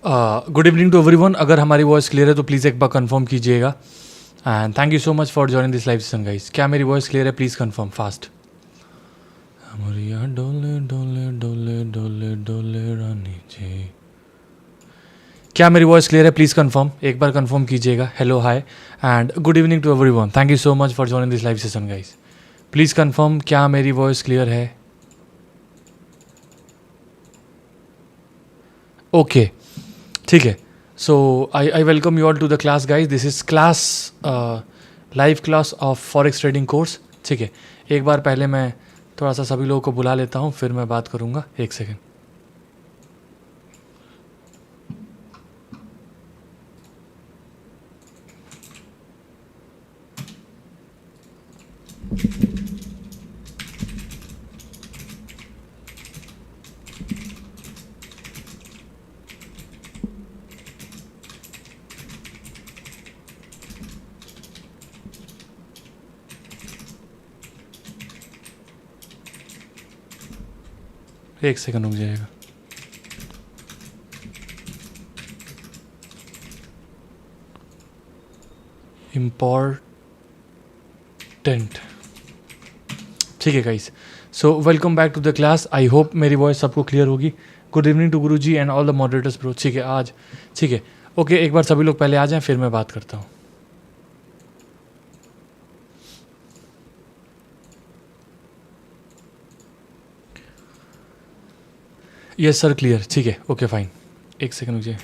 Good evening to everyone. अगर हमारी voice clear है तो प्लीज़ एक बार कंफर्म कीजिएगा। And thank you so much for joining this live session guys. क्या मेरी वॉइस क्लियर है? Please confirm fast. हमरिया डोले डोले डोले डोले डोले रानी जी। क्या मेरी वॉइस क्लियर है? प्लीज़ कंफर्म, एक बार कंफर्म कीजिएगा। Hello hi and good evening to everyone. Thank you so much for joining this live session guys. Please confirm, क्या मेरी वॉइस क्लियर है? ओके, ठीक है। So I welcome you all to the class guys. This is class, live class of forex trading course. ठीक है, एक बार पहले मैं थोड़ा सा सभी लोगों को बुला लेता हूँ, फिर मैं बात करूँगा। एक सेकेंड। एक सेकंड रुक जाएगा। इम्पॉर्टेंट, ठीक है guys. So welcome back to the class. I hope मेरी वॉइस सबको क्लियर होगी। Good evening to Guru ji and all the moderators bro. ठीक है आज, ठीक है, ओके। एक बार सभी लोग पहले आ जाएं, फिर मैं बात करता हूँ। यस सर, क्लियर, ठीक है, ओके फाइन। एक सेकंड मुझे।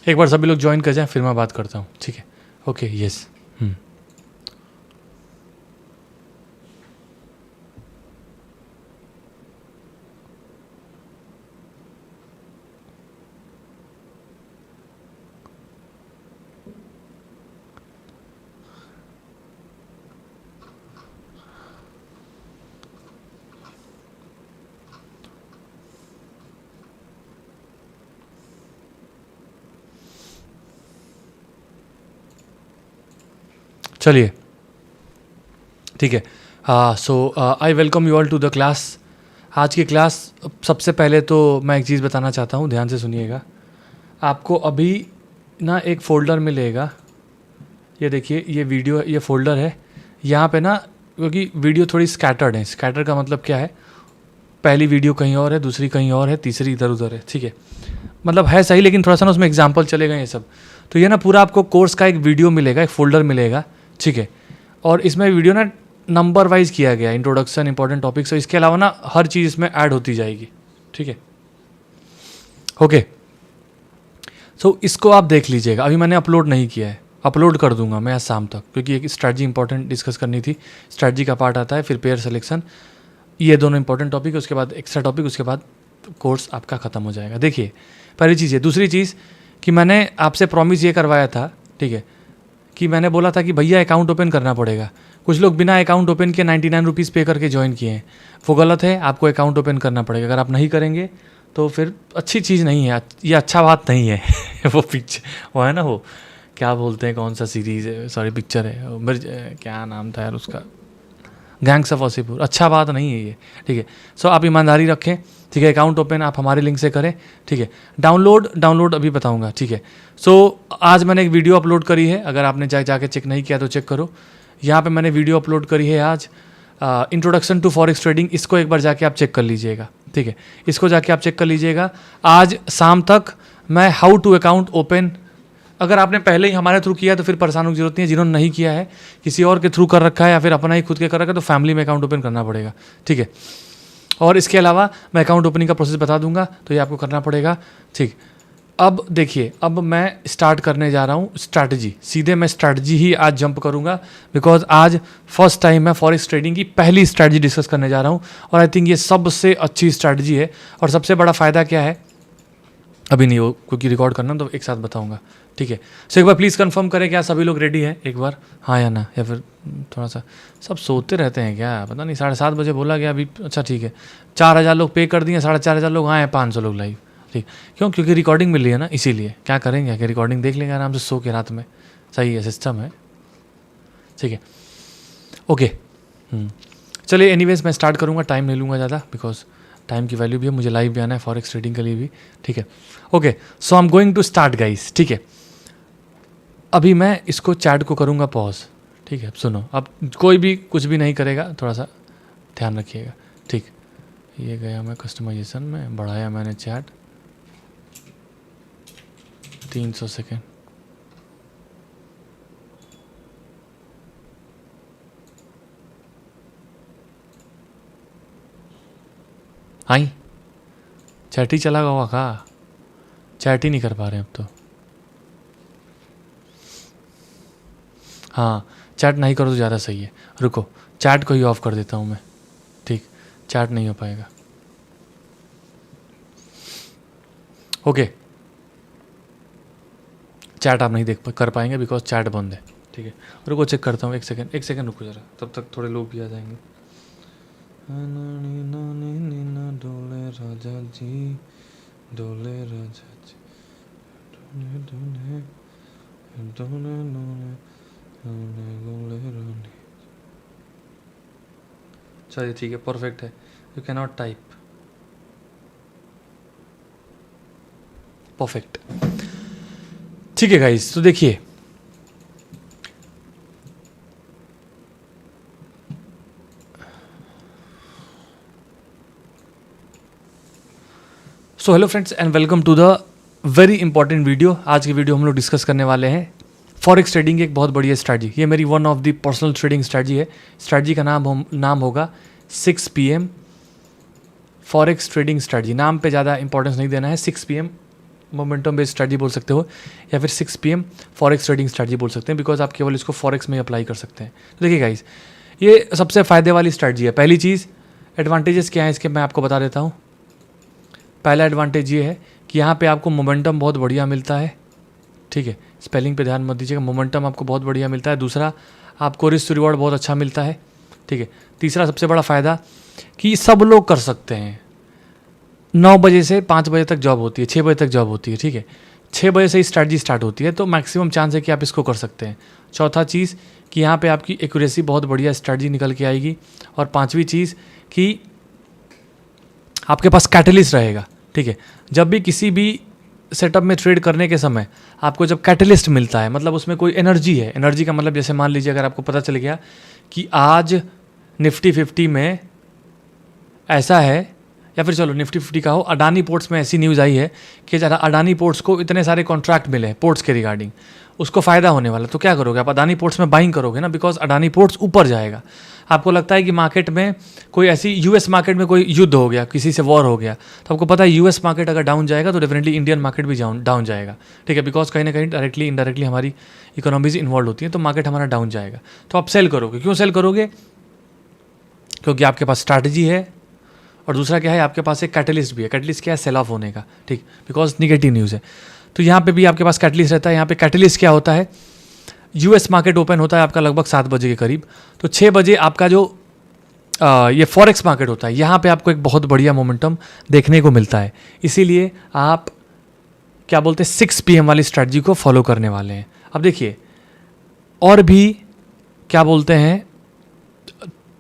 एक बार सभी लोग ज्वाइन कर जाएं, फिर मैं बात करता हूँ। ठीक है, ओके, यस। चलिए, ठीक है। So I welcome you all to the class. आज की क्लास, सबसे पहले तो मैं एक चीज़ बताना चाहता हूँ, ध्यान से सुनिएगा। आपको अभी ना एक फ़ोल्डर मिलेगा, ये देखिए, ये वीडियो, ये फ़ोल्डर है। यहाँ पे ना, क्योंकि वीडियो थोड़ी स्कैटर्ड है। स्कैटर का मतलब क्या है? पहली वीडियो कहीं और है, दूसरी कहीं और है, तीसरी इधर उधर है। ठीक है, मतलब है सही, लेकिन थोड़ा सा ना उसमें एग्जाम्पल चलेगा ये सब। तो ये ना पूरा आपको कोर्स का एक वीडियो मिलेगा, एक फ़ोल्डर मिलेगा। ठीक है, और इसमें वीडियो ना नंबर वाइज किया गया, इंट्रोडक्शन, इंपॉर्टेंट टॉपिक्स। और इसके अलावा ना हर चीज़ इसमें ऐड होती जाएगी। ठीक है, ओके। सो इसको आप देख लीजिएगा। अभी मैंने अपलोड नहीं किया है, अपलोड कर दूंगा मैं आज शाम तक, क्योंकि एक स्ट्रैटेजी इंपॉर्टेंट डिस्कस करनी थी। स्ट्रैटेजी का पार्ट आता है, फिर पेयर सिलेक्शन, ये दोनों इंपॉर्टेंट टॉपिक है। उसके बाद एक्स्ट्रा टॉपिक, उसके बाद कोर्स आपका ख़त्म हो जाएगा। देखिए, पहली चीज़ है। दूसरी चीज़ कि मैंने आपसे प्रॉमिस ये करवाया था, ठीक है, कि मैंने बोला था कि भैया अकाउंट ओपन करना पड़ेगा। कुछ लोग बिना अकाउंट ओपन के 99 रुपीज़ पे करके ज्वाइन किए हैं। वो गलत है, आपको अकाउंट ओपन करना पड़ेगा। अगर आप नहीं करेंगे तो फिर अच्छी चीज़ नहीं है, ये अच्छा बात नहीं है। वो पिक्चर, वो है ना, वो क्या बोलते हैं, कौन सा सीरीज़ है, सॉरी पिक्चर है, क्या नाम था यार उसका, गैंग्स ऑफ वासेपुर। अच्छा बात नहीं है ये। ठीक है, सो आप ईमानदारी रखें। ठीक है, अकाउंट ओपन आप हमारे लिंक से करें। ठीक है, डाउनलोड अभी बताऊंगा। ठीक है, सो आज मैंने एक वीडियो अपलोड करी है, अगर आपने जाके चेक नहीं किया तो चेक करो। यहाँ पे मैंने वीडियो अपलोड करी है आज, इंट्रोडक्शन टू फॉरेक्स ट्रेडिंग। इसको एक बार जाके आप चेक कर लीजिएगा। ठीक है, इसको जाके आप चेक कर लीजिएगा। आज शाम तक मैं हाउ टू अकाउंट ओपन, अगर आपने पहले ही हमारे थ्रू किया तो फिर परेशान होने की जरूरत नहीं है। जिन्होंने नहीं किया है, किसी और के थ्रू कर रखा है या फिर अपना ही खुद के कर रखा है, तो फैमिली में अकाउंट ओपन करना पड़ेगा। ठीक है, और इसके अलावा मैं अकाउंट ओपनिंग का प्रोसेस बता दूंगा, तो ये आपको करना पड़ेगा। ठीक, अब देखिए, अब मैं स्टार्ट करने जा रहा हूँ स्ट्रैटेजी। सीधे मैं स्ट्रैटेजी ही आज जंप करूँगा, बिकॉज आज फर्स्ट टाइम मैं फॉरेक्स ट्रेडिंग की पहली स्ट्रैटेजी डिस्कस करने जा रहा हूँ, और आई थिंक ये सबसे अच्छी स्ट्रैटेजी है। और सबसे बड़ा फ़ायदा क्या है, अभी नहीं हो क्योंकि रिकॉर्ड करना, तो एक साथ बताऊँगा। ठीक है, सो एक बार प्लीज़ कंफर्म करें क्या सभी लोग रेडी हैं एक बार, हाँ या ना, या फिर थोड़ा सा सब सोते रहते हैं क्या, पता नहीं। 7:30 बजे बोला गया अभी, अच्छा ठीक है। 4,000 लोग पे कर दिए, 4,500 लोग आए हैं, 500 लोग लाइव। ठीक, क्यों? क्योंकि रिकॉर्डिंग मिल रही है ना, इसीलिए। क्या करेंगे कि रिकॉर्डिंग देख लेंगे आराम से सो के रात में। सही है, सिस्टम है। ठीक है, ओके। चलिए, एनीवेज मैं स्टार्ट करूँगा, टाइम नहीं लूँगा ज़्यादा, बिकॉज टाइम की वैल्यू भी है, मुझे लाइव भी आना है फॉरेक्स ट्रेडिंग के लिए भी। ठीक है, okay, so I am going to start guys. ठीक है, अभी मैं इसको चैट को करूँगा पॉज। ठीक है, सुनो, अब कोई भी कुछ भी नहीं करेगा, थोड़ा सा ध्यान रखिएगा। ठीक, ये गया मैं कस्टमाइजेशन में, बढ़ाया मैंने चैट 300 सेकेंड। आई चैट ही चला हुआ का, चैट ही नहीं कर पा रहे अब तो। हाँ, चैट नहीं करो तो ज़्यादा सही है। रुको, चैट को ही ऑफ कर देता हूँ मैं। ठीक, चैट नहीं हो पाएगा। ओके, चैट आप नहीं कर पाएंगे बिकॉज चैट बंद है। ठीक है, रुको चेक करता हूँ, एक सेकेंड रुको ज़रा, तब तक थोड़े लोग भी आ जाएंगे। डोले राजा जी, डोले राजा जी, चलिए ठीक है, परफेक्ट है। You can not type, perfect. ठीक है गाइस, तो देखिए, so hello friends and welcome to the very important video. आज की वीडियो हम लोग डिस्कस करने वाले हैं फॉरेक्स ट्रेडिंग की एक बहुत बढ़िया स्ट्रैटेजी। ये मेरी one of the personal trading strategy है। स्ट्रैटेजी का नाम होगा 6 PM फॉरेक्स ट्रेडिंग स्ट्रैटेजी। नाम पे ज़्यादा इंपॉर्टेंस नहीं देना है। 6 PM मोमेंटम बेस्ड स्ट्रैटेजी बोल सकते हो, या फिर 6 PM फॉरेक्स ट्रेडिंग स्ट्रैटेजी बोल सकते हैं, बिकॉज आप केवल इसको फॉरेक्स में अप्लाई कर सकते हैं। तो देखिए गाइस, ये सबसे फ़ायदे वाली स्ट्रैटेजी है। पहली चीज़, एडवांटेजेस क्या है इसके, मैं आपको बता देता हूँ। पहला एडवांटेज ये है कि यहाँ पे आपको मोमेंटम बहुत बढ़िया मिलता है। ठीक है, स्पेलिंग पे ध्यान मत दीजिएगा, मोमेंटम आपको बहुत बढ़िया मिलता है। दूसरा, आपको रिस्क रिवॉर्ड बहुत अच्छा मिलता है। ठीक है, तीसरा सबसे बड़ा फ़ायदा कि सब लोग कर सकते हैं। 9 बजे से 5 बजे तक जॉब होती है, 6 बजे तक जॉब होती है। ठीक है, 6 बजे से ही स्ट्रैटेजी स्टार्ट होती है, तो मैक्सिमम चांस है कि आप इसको कर सकते हैं। चौथा चीज़ कि यहाँ पे आपकी एक्यूरेसी बहुत बढ़िया स्ट्रैटेजी निकल के आएगी। और पांचवी चीज़ कि आपके पास कैटलिस्ट रहेगा। ठीक है, जब भी किसी भी सेटअप में ट्रेड करने के समय आपको जब कैटलिस्ट मिलता है, मतलब उसमें कोई एनर्जी है। एनर्जी का मतलब जैसे मान लीजिए अगर आपको पता चल गया कि आज निफ्टी 50 में ऐसा है, या फिर चलो निफ्टी 50 का हो, अडानी पोर्ट्स में ऐसी न्यूज़ आई है कि ज़रा अडानी पोर्ट्स को इतने सारे कॉन्ट्रैक्ट मिले हैं पोर्ट्स के रिगार्डिंग, उसको फ़ायदा होने वाला, तो क्या करोगे आप? अडानी पोर्ट्स में बाइंग करोगे ना, बिकॉज अडानी पोर्ट्स ऊपर जाएगा। आपको लगता है कि मार्केट में कोई ऐसी यूएस मार्केट में कोई युद्ध हो गया, किसी से वॉर हो गया, तो आपको पता है यूएस मार्केट अगर डाउन जाएगा तो डेफिनेटली इंडियन मार्केट भी डाउन जाएगा। ठीक है, बिकॉज कहीं ना कहीं डायरेक्टली इनडायरेक्टली हमारी इकोनॉमीज इन्वॉल्व होती है, तो मार्केट हमारा डाउन जाएगा। तो आप सेल करोगे। क्यों सेल करोगे? क्योंकि आपके पास स्ट्रैटेजी है, और दूसरा क्या है, आपके पास एक कैटलिस्ट भी है। कैटलिस्ट क्या है? सेल ऑफ होने का। ठीक, बिकॉज निगेटिव न्यूज़ है। तो यहाँ पे भी आपके पास कैटलिस्ट रहता है। यहाँ पे कैटलिस्ट क्या होता है, यूएस मार्केट ओपन होता है आपका लगभग 7 बजे के करीब, तो 6 बजे आपका जो ये फॉरेक्स मार्केट होता है, यहाँ पे आपको एक बहुत बढ़िया मोमेंटम देखने को मिलता है। इसीलिए आप क्या बोलते हैं, 6 PM वाली स्ट्रैटेजी को फॉलो करने वाले हैं। अब देखिए, और भी क्या बोलते हैं,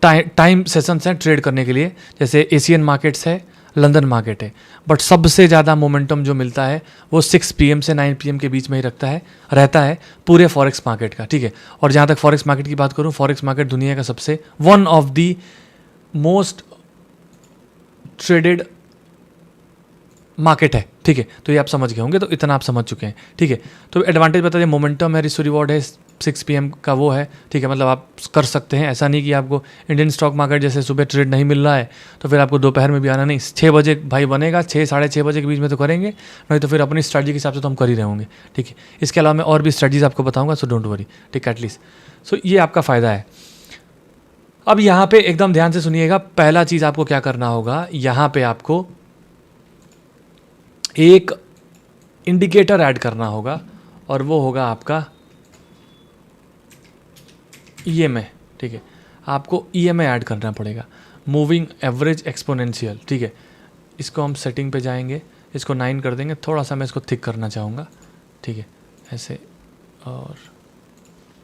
टाइम सेशंस हैं ट्रेड करने के लिए, जैसे एशियन मार्केट्स है, लंदन मार्केट है, बट सबसे ज़्यादा मोमेंटम जो मिलता है वो 6 PM से 9 PM के बीच में ही रहता है पूरे फॉरेक्स मार्केट का। ठीक है, और जहाँ तक फॉरेक्स मार्केट की बात करूँ, फॉरेक्स मार्केट दुनिया का सबसे one of the most traded market है। ठीक है, तो ये आप समझ गए होंगे, तो इतना आप समझ चुके हैं। ठीक है, तो एडवांटेज बता दें, मोमेंटम है, रिस्क रिवॉर्ड है, 6 PM का वो है, ठीक है, मतलब आप कर सकते हैं। ऐसा नहीं कि आपको इंडियन स्टॉक मार्केट जैसे सुबह ट्रेड नहीं मिल रहा है तो फिर आपको दोपहर में भी आना नहीं। 6 बजे भाई बनेगा, 6 साढ़े 6 बजे के बीच में तो करेंगे, नहीं तो फिर अपनी स्ट्रैटेजी के हिसाब से तो हम कर ही रहे होंगे, ठीक है। इसके अलावा मैं और भी स्ट्रैटेजीज आपको बताऊंगा, सो डोंट वरी, ठीक है, एटलीस्ट। सो ये आपका फ़ायदा है। अब यहाँ पे एकदम ध्यान से सुनिएगा, पहला चीज़ आपको क्या करना होगा, यहाँ पे आपको एक इंडिकेटर ऐड करना होगा और वो होगा आपका EMA, ठीक है। आपको EMA ऐड करना पड़ेगा, मूविंग एवरेज एक्सपोनेंशियल, ठीक है। इसको हम सेटिंग पे जाएंगे, इसको 9 कर देंगे, थोड़ा सा मैं इसको थिक करना चाहूँगा, ठीक है, ऐसे। और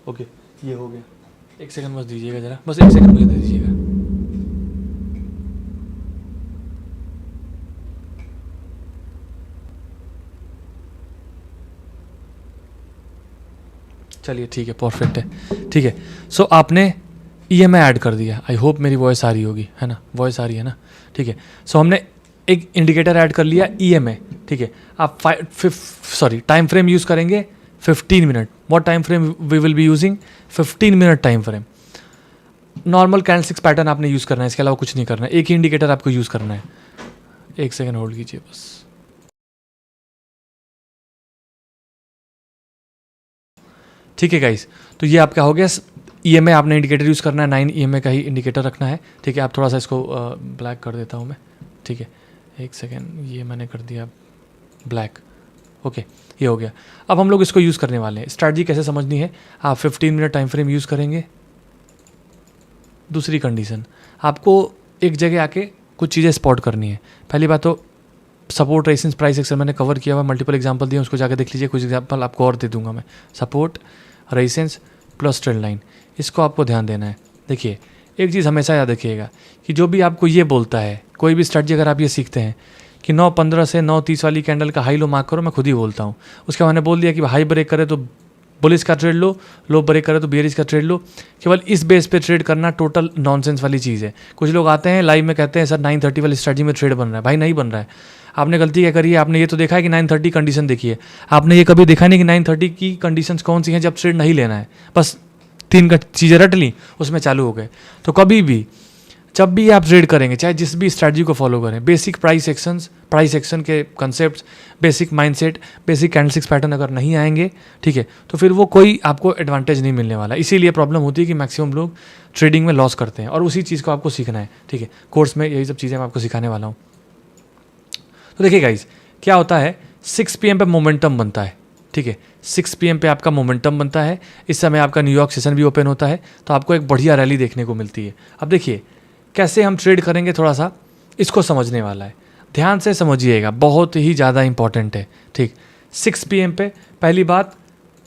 ओके, ये हो गया। एक सेकंड बस दीजिएगा ज़रा, बस एक सेकंड मुझे दे दीजिएगा। चलिए ठीक है, परफेक्ट है, ठीक है। सो आपने EMA ऐड कर दिया, आई होप मेरी वॉइस आ रही होगी, है ना, वॉइस आ रही है ना, ठीक है। सो हमने एक इंडिकेटर ऐड कर लिया EMA, ठीक है। आप टाइम फ्रेम यूज़ करेंगे 15 minute. What time frame we will be using? 15 minute time frame. Normal candlesticks pattern आपने यूज़ करना है, इसके अलावा कुछ नहीं करना है, एक ही इंडिकेटर आपको यूज़ करना है। एक सेकेंड होल्ड कीजिए बस। ठीक है गाइस, तो ये आपका हो गया। EMA आपने इंडिकेटर यूज़ करना है, 9 EMA का ही इंडिकेटर रखना है, ठीक है। आप थोड़ा सा इसको ब्लैक कर देता हूँ मैं, ठीक है। एक सेकेंड, ये मैंने कर दिया ब्लैक, ओके, ये हो गया। अब हम लोग इसको यूज़ करने वाले हैं। स्ट्रैटेजी कैसे समझनी है, आप 15 मिनट टाइम फ्रेम यूज़ करेंगे। दूसरी कंडीशन, आपको एक जगह आके कुछ चीज़ें स्पॉट करनी है। पहली बात तो सपोर्ट रेजिस्टेंस प्राइस एक्शन मैंने कवर किया हुआ, मल्टीपल एग्जांपल दिए, उसको जाकर देख लीजिए। कुछ एग्जांपल आपको और दे दूंगा मैं। Support, resistance plus trend line, इसको आपको ध्यान देना है। देखिए, एक चीज़ हमेशा याद रखिएगा कि जो भी आपको ये बोलता है, कोई भी स्ट्रैटेजी अगर आप ये सीखते हैं कि 9.15 से 9.30 वाली कैंडल का हाई लो मार्क करो, मैं खुद ही बोलता हूँ। उसके मैंने बोल दिया कि हाई ब्रेक करे तो बुलिश का ट्रेड लो, लो ब्रेक करे तो बेयरिश का ट्रेड लो। केवल इस बेस पे ट्रेड करना टोटल नॉनसेंस वाली चीज़ है। कुछ लोग आते हैं लाइव में कहते हैं सर 9:30 वाली स्ट्रैटेजी में ट्रेड बन रहा है। भाई नहीं बन रहा है। आपने गलती क्या करी है, आपने ये तो देखा है कि 9:30 कंडीशन देखी है, आपने ये कभी देखा नहीं कि 9:30 की कंडीशंस कौन सी हैं जब ट्रेड नहीं लेना है। बस 3 चीज़ें रट ली, उसमें चालू हो गए। तो कभी भी जब भी आप ट्रेड करेंगे, चाहे जिस भी स्ट्रैटेजी को फॉलो करें, बेसिक प्राइस एक्शन के concept, basic mindset, basic candlesticks pattern अगर नहीं आएंगे, ठीक है, तो फिर वो कोई आपको एडवांटेज नहीं मिलने वाला। इसीलिए प्रॉब्लम होती है कि मैक्सिमम लोग ट्रेडिंग में लॉस करते हैं, और उसी चीज़ को आपको सीखना है, ठीक है। कोर्स में यही सब चीज़ें मैं आपको सिखाने वाला हूँ। तो देखिए गाइज, क्या होता है, 6 PM पे मोमेंटम बनता है, ठीक है। 6 PM पे आपका मोमेंटम बनता है। इस समय आपका न्यूयॉर्क सेशन भी ओपन होता है, तो आपको एक बढ़िया रैली देखने को मिलती है। अब देखिए कैसे हम ट्रेड करेंगे, थोड़ा सा इसको समझने वाला है, ध्यान से समझिएगा, बहुत ही ज़्यादा इंपॉर्टेंट है, ठीक। 6 PM पे पहली बात,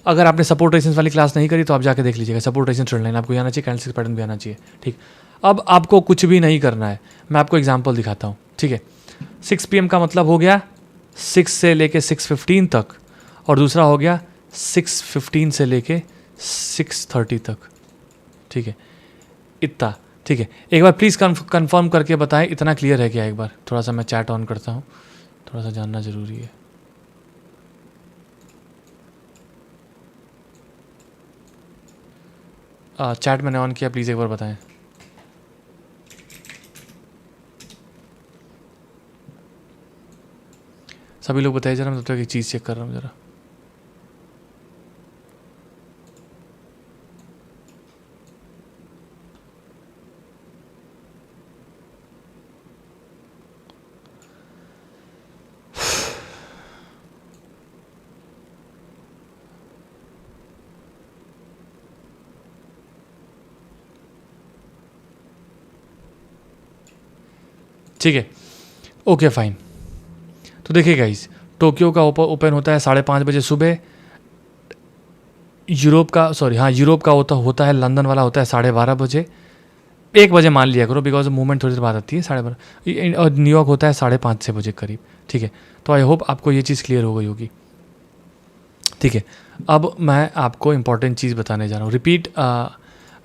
अगर आपने सपोर्ट रेजिस्टेंस वाली क्लास नहीं करी तो आप जाके देख लीजिएगा। सपोर्ट रेजिस्टेंस ट्रेंड लाइन आपको आना चाहिए, कैंडलस्टिक पैटर्न भी आना चाहिए, ठीक। अब आपको कुछ भी नहीं करना है, मैं आपको एग्जाम्पल दिखाता हूँ, ठीक है। 6 PM का मतलब हो गया 6 से लेके 6:15 तक, और दूसरा हो गया 6:15 से लेके 6:30 तक, ठीक है, इतना, ठीक है। एक बार प्लीज़ कंफर्म करके बताएं इतना क्लियर है क्या। एक बार थोड़ा सा मैं चैट ऑन करता हूँ, थोड़ा सा जानना ज़रूरी है। चैट मैंने ऑन किया, प्लीज़ एक बार बताएं। सभी लोग बताइए जरा, मैं तब तक एक चीज़ चेक कर रहा हूँ ज़रा। ठीक है, ओके फाइन। तो देखिए गाइस, टोक्यो का ओपन होता है 5:30 बजे सुबह। यूरोप का होता है, लंदन वाला होता है 12:30 बजे। 1 बजे मान लिया करो, बिकॉज मूवमेंट थोड़ी देर बाद आती है 12:30। और न्यूयॉर्क होता है 5:30 बजे करीब, ठीक है। तो आई होप आपको ये चीज़ क्लियर हो गई होगी, ठीक है। अब मैं आपको इंपॉर्टेंट चीज़ बताने जा रहा हूँ।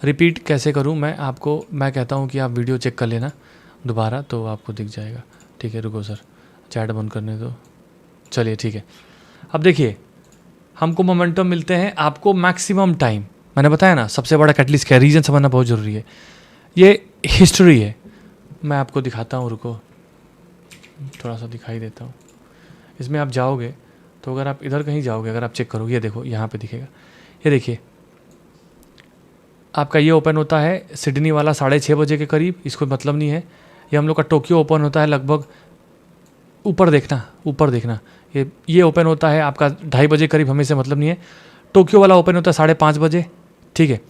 रिपीट कैसे करूँ मैं कहता हूँ कि आप वीडियो चेक कर लेना दोबारा, तो आपको दिख जाएगा, ठीक है। रुको सर, चैट बंद करने दो। चलिए ठीक है। अब देखिए, हमको मोमेंटम मिलते हैं, आपको मैक्सिमम टाइम मैंने बताया ना सबसे बड़ा कैटलिस्ट क्या है, रीजन समझना बहुत ज़रूरी है। ये हिस्ट्री है, मैं आपको दिखाता हूँ, रुको थोड़ा सा दिखाई देता हूँ। इसमें आप जाओगे तो अगर आप इधर कहीं जाओगे, अगर आप चेक करोगे, ये देखो यहाँ पे दिखेगा, ये देखिए आपका ये ओपन होता है सिडनी वाला 6:30 बजे के करीब, इसको मतलब नहीं है। ये हम लोग का टोक्यो ओपन होता है लगभग, ऊपर देखना, ये ओपन होता है आपका 2:30 बजे करीब, हमें से मतलब नहीं है। टोक्यो वाला ओपन होता है 5:30 बजे, ठीक है।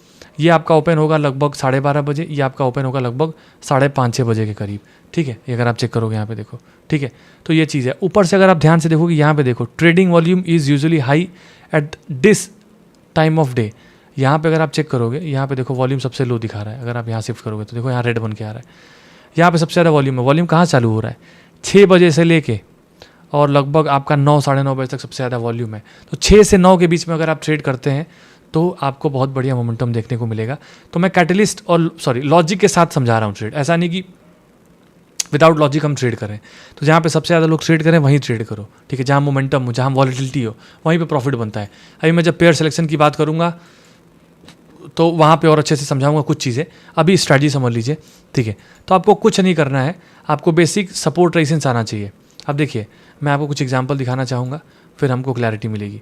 ये आपका ओपन होगा लगभग 12:30 बजे, ये आपका ओपन होगा लगभग 5:30-6 बजे के करीब, ठीक है। ये अगर आप चेक करोगे यहाँ पे देखो, ठीक है। तो ये चीज़ है। ऊपर से अगर आप ध्यान से देखोगे यहाँ पे देखो, trading volume is usually high at this time of day. यहाँ पे अगर आप चेक करोगे, यहाँ पे देखो वॉल्यूम सबसे लो दिखा रहा है। अगर आप यहाँ शिफ्ट करोगे तो देखो यहाँ रेड बन के आ रहा है, यहाँ पे सबसे ज़्यादा वॉल्यूम है। वॉल्यूम कहाँ चालू हो रहा है, 6 बजे से लेके और लगभग आपका 9 साढ़े 9 बजे तक सबसे ज़्यादा वॉल्यूम है। तो 6 से 9 के बीच में अगर आप ट्रेड करते हैं तो आपको बहुत बढ़िया मोमेंटम देखने को मिलेगा। तो मैं कैटलिस्ट और लॉजिक के साथ समझा रहा हूँ ट्रेड, ऐसा नहीं कि विदाउट लॉजिक हम ट्रेड करें। तो जहाँ पे सबसे ज़्यादा लोग ट्रेड करें वहीं ट्रेड करो, ठीक है। जहाँ मोमेंटम हो, जहाँ वॉलेटिलिटी हो, वहीं पे प्रॉफिट बनता है। अभी मैं जब पेयर सिलेक्शन की बात करूँगा तो वहाँ पे और अच्छे से समझाऊंगा कुछ चीज़ें। अभी स्ट्रैटेजी समझ लीजिए, ठीक है। तो आपको कुछ नहीं करना है, आपको बेसिक सपोर्ट रेजिस्टेंस आना चाहिए। अब देखिए मैं आपको कुछ एग्जांपल दिखाना चाहूँगा, फिर हमको क्लैरिटी मिलेगी।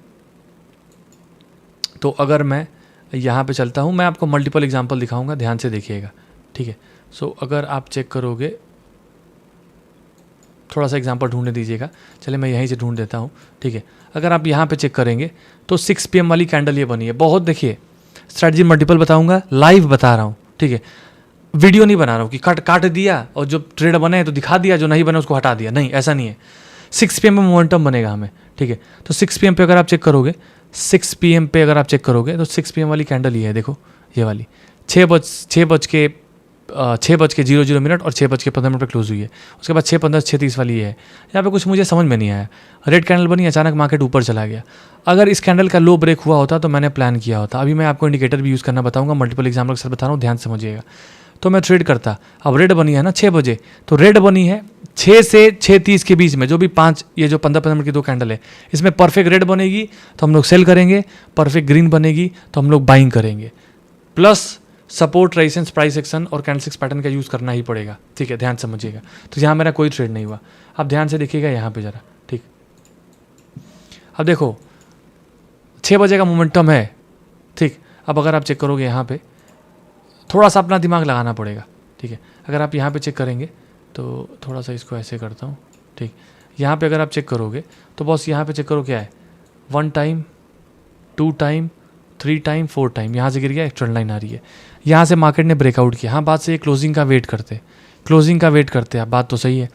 तो अगर मैं यहाँ पे चलता हूँ, मैं आपको मल्टीपल एग्जांपल दिखाऊंगा, ध्यान से देखिएगा, ठीक है। सो अगर आप चेक करोगे, थोड़ा सा एग्जांपल ढूंढने दीजिएगा, चलिए मैं यहीं से ढूंढ देता हूँ, ठीक है। अगर आप यहाँ पे चेक करेंगे तो 6 PM वाली कैंडल ये बनी है। बहुत देखिए स्ट्रैटेजी मल्टीपल बताऊंगा, लाइव बता रहा हूँ, ठीक है। वीडियो नहीं बना रहा हूँ कि काट दिया और जो ट्रेड बने तो दिखा दिया, जो नहीं बने उसको हटा दिया, नहीं, ऐसा नहीं है। 6 PM में मोमेंटम बनेगा हमें, ठीक है। तो 6 PM पे अगर आप चेक करोगे, 6 PM पे अगर आप चेक करोगे तो 6 PM वाली कैंडल ये है, देखो ये वाली 6 बज के 00 और 6:15 पे क्लोज हुई है। उसके बाद 6:15 6:30 वाली है। यहाँ पे कुछ मुझे समझ में नहीं आया, रेड कैंडल बनी, अचानक मार्केट ऊपर चला गया। अगर इस कैंडल का लो ब्रेक हुआ होता तो मैंने प्लान किया होता। अभी मैं आपको इंडिकेटर भी यूज़ करना बताऊंगा, मल्टीपल एग्जाम्पल के साथ बता रहा हूँ, ध्यान समझिएगा। तो मैं ट्रेड करता, अब रेड बनी है ना 6 बजे, तो रेड बनी है 6 से 6:30 के बीच में, जो भी 5 ये जो 15-15 मिनट की 2 कैंडल है, इसमें परफेक्ट रेड बनेगी तो हम लोग सेल करेंगे, परफेक्ट ग्रीन बनेगी तो हम लोग बाइंग करेंगे। Plus support resistance price action और कैंडलस्टिक्स पैटर्न का यूज़ करना ही पड़ेगा, ठीक है। ध्यान समझिएगा। तो यहाँ मेरा कोई ट्रेड नहीं हुआ, आप ध्यान से देखिएगा यहाँ पे ज़रा, ठीक। अब देखो 6 बजे का मोमेंटम है, ठीक। अब अगर आप चेक करोगे यहाँ पे, थोड़ा सा अपना दिमाग लगाना पड़ेगा, ठीक है। अगर आप यहाँ पे चेक करेंगे तो थोड़ा सा इसको ऐसे करता हूँ, ठीक। यहाँ पे अगर आप चेक करोगे तो बस यहाँ पे चेक करो क्या है, 1 टाइम 2 टाइम 3 टाइम 4 टाइम, यहाँ से गिर गया, एक ट्रेंड लाइन आ रही है। यहाँ से मार्केट ने ब्रेकआउट किया, हाँ बात सही है, क्लोजिंग का वेट करते आप, बात तो सही है।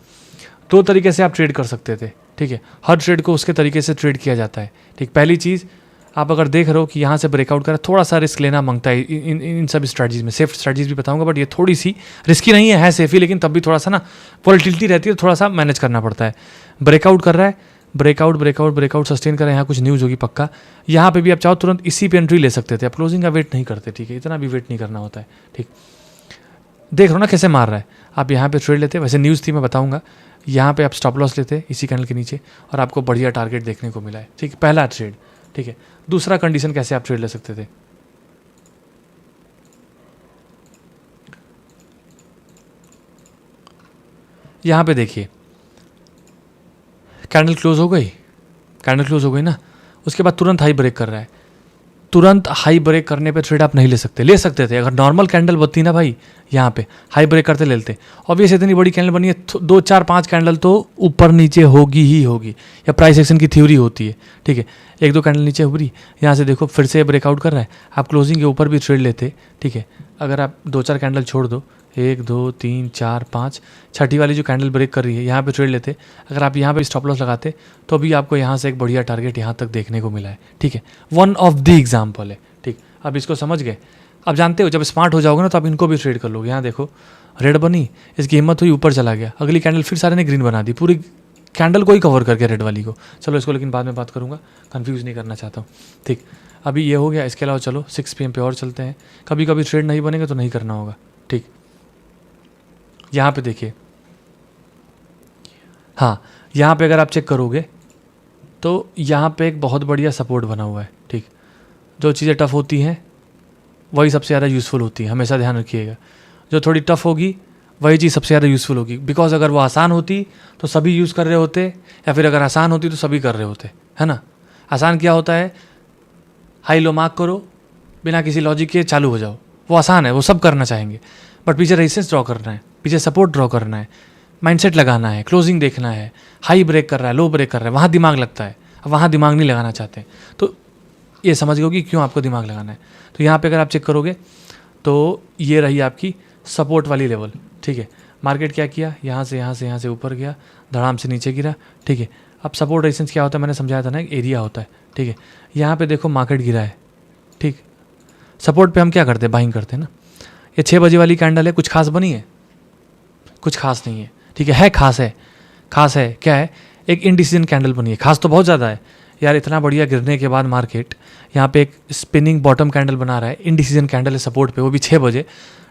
2 तरीके से आप ट्रेड कर सकते थे, ठीक है। हर ट्रेड को उसके तरीके से ट्रेड किया जाता है, ठीक। पहली चीज़ आप अगर देख रहे हो कि यहाँ से ब्रेकआउट करा, थोड़ा सा रिस्क लेना मांगता है इन सब स्ट्रैटेजीज में। सेफ स्ट्रैटेजीज भी बताऊंगा, बट ये थोड़ी सी रिस्की नहीं है सेफ ही, लेकिन तब भी थोड़ा सा ना वॉलेटिलिटी रहती है, तो थोड़ा सा मैनेज करना पड़ता है। ब्रेकआउट कर रहा है, ब्रेकआउट सस्टेन कर रहा है, यहाँ कुछ न्यूज़ होगी पक्का। यहाँ पे भी आप चाहो तुरंत इसी पे एंट्री ले सकते थे, आप क्लोजिंग का वेट नहीं करते, ठीक है। इतना भी वेट नहीं करना होता है, ठीक। देख रहे हो ना कैसे मार रहा है, आप यहाँ पे ट्रेड लेते, वैसे न्यूज़ थी मैं बताऊंगा। यहाँ पे आप स्टॉप लॉस लेते इसी कैंडल के नीचे और आपको बढ़िया टारगेट देखने को मिला है, ठीक। पहला ट्रेड, ठीक है। दूसरा कंडीशन कैसे आप ट्रेड ले सकते थे, यहाँ पे देखिए कैंडल क्लोज हो गई ना, उसके बाद तुरंत हाई ब्रेक कर रहा है। तुरंत हाई ब्रेक करने पे ट्रेड आप नहीं ले सकते थे। अगर नॉर्मल कैंडल बनती ना भाई, यहाँ पे हाई ब्रेक करते लेते। ऑब्वियस इतनी बड़ी कैंडल बनी है, 2 4 5 कैंडल तो ऊपर नीचे होगी ही होगी, या प्राइस एक्शन की थ्योरी होती है, ठीक है। 1-2 कैंडल नीचे उभरी, यहाँ से देखो फिर से ब्रेकआउट कर रहा है, आप क्लोजिंग के ऊपर भी ट्रेड लेते, ठीक है। अगर आप 2-4 कैंडल छोड़ दो, 1 2 3 4 5, छठी वाली जो कैंडल ब्रेक कर रही है यहाँ पे ट्रेड लेते, अगर आप यहाँ पे स्टॉप लॉस लगाते तो भी आपको यहाँ से एक बढ़िया टारगेट यहाँ तक देखने को मिला है, ठीक है। वन ऑफ द एग्जाम्पल है, ठीक। अब इसको समझ गए, अब जानते हो जब स्मार्ट हो जाओगे ना तो आप इनको भी ट्रेड कर लोगे। यहाँ देखो रेड बनी, इसकी हिम्मत हुई, ऊपर चला गया, अगली कैंडल फिर सारे ने ग्रीन बना दी, पूरी कैंडल को ही कवर करके रेड वाली को। चलो इसको लेकिन बाद में बात करूँगा, कन्फ्यूज़ नहीं करना चाहता हूँ, ठीक। अभी ये हो गया, इसके अलावा चलो 6 PM पे और चलते हैं। कभी कभी ट्रेड नहीं बनेगा तो नहीं करना होगा, ठीक। यहाँ पे देखिए, हाँ यहाँ पे अगर आप चेक करोगे तो यहाँ पे एक बहुत बढ़िया सपोर्ट बना हुआ है, ठीक। जो चीज़ें टफ होती हैं वही सबसे ज़्यादा यूज़फुल होती है, हमेशा ध्यान रखिएगा। जो थोड़ी टफ होगी वही चीज़ सबसे ज़्यादा यूज़फुल होगी, बिकॉज अगर वो आसान होती तो सभी यूज़ कर रहे होते, या फिर अगर आसान होती तो सभी कर रहे होते, है ना। आसान क्या होता है, हाई लो मार्क करो, बिना किसी लॉजिक के चालू हो जाओ, वो आसान है, वो सब करना चाहेंगे। बट पीछे रेजिस्टेंस ड्रॉ करना है, पीछे सपोर्ट ड्रॉ करना है, माइंडसेट लगाना है, क्लोजिंग देखना है, हाई ब्रेक कर रहा है, लो ब्रेक कर रहा है, वहाँ दिमाग लगता है। अब वहाँ दिमाग नहीं लगाना चाहते, तो ये समझ गए कि क्यों आपको दिमाग लगाना है। तो यहाँ पे अगर आप चेक करोगे तो ये रही आपकी सपोर्ट वाली लेवल, ठीक है। मार्केट क्या किया, यहाँ से ऊपर गया, धड़ाम से नीचे गिरा, ठीक है। अब सपोर्ट रेजिस्टेंस क्या होता है, मैंने समझाया था ना, एक एरिया होता है, ठीक है। यहाँ पे देखो मार्केट गिरा है, ठीक। सपोर्ट पे हम क्या करते हैं, बाइंग करते हैं ना। ये 6 बजे वाली कैंडल है, कुछ खास बनी है, कुछ खास नहीं है, ठीक है खास है क्या है, एक इनडिसीजन कैंडल बनी है। खास तो बहुत ज़्यादा है यार, इतना बढ़िया गिरने के बाद मार्केट यहाँ पे एक स्पिनिंग बॉटम कैंडल बना रहा है, इनडिसीजन कैंडल है सपोर्ट पे, वो भी 6 बजे।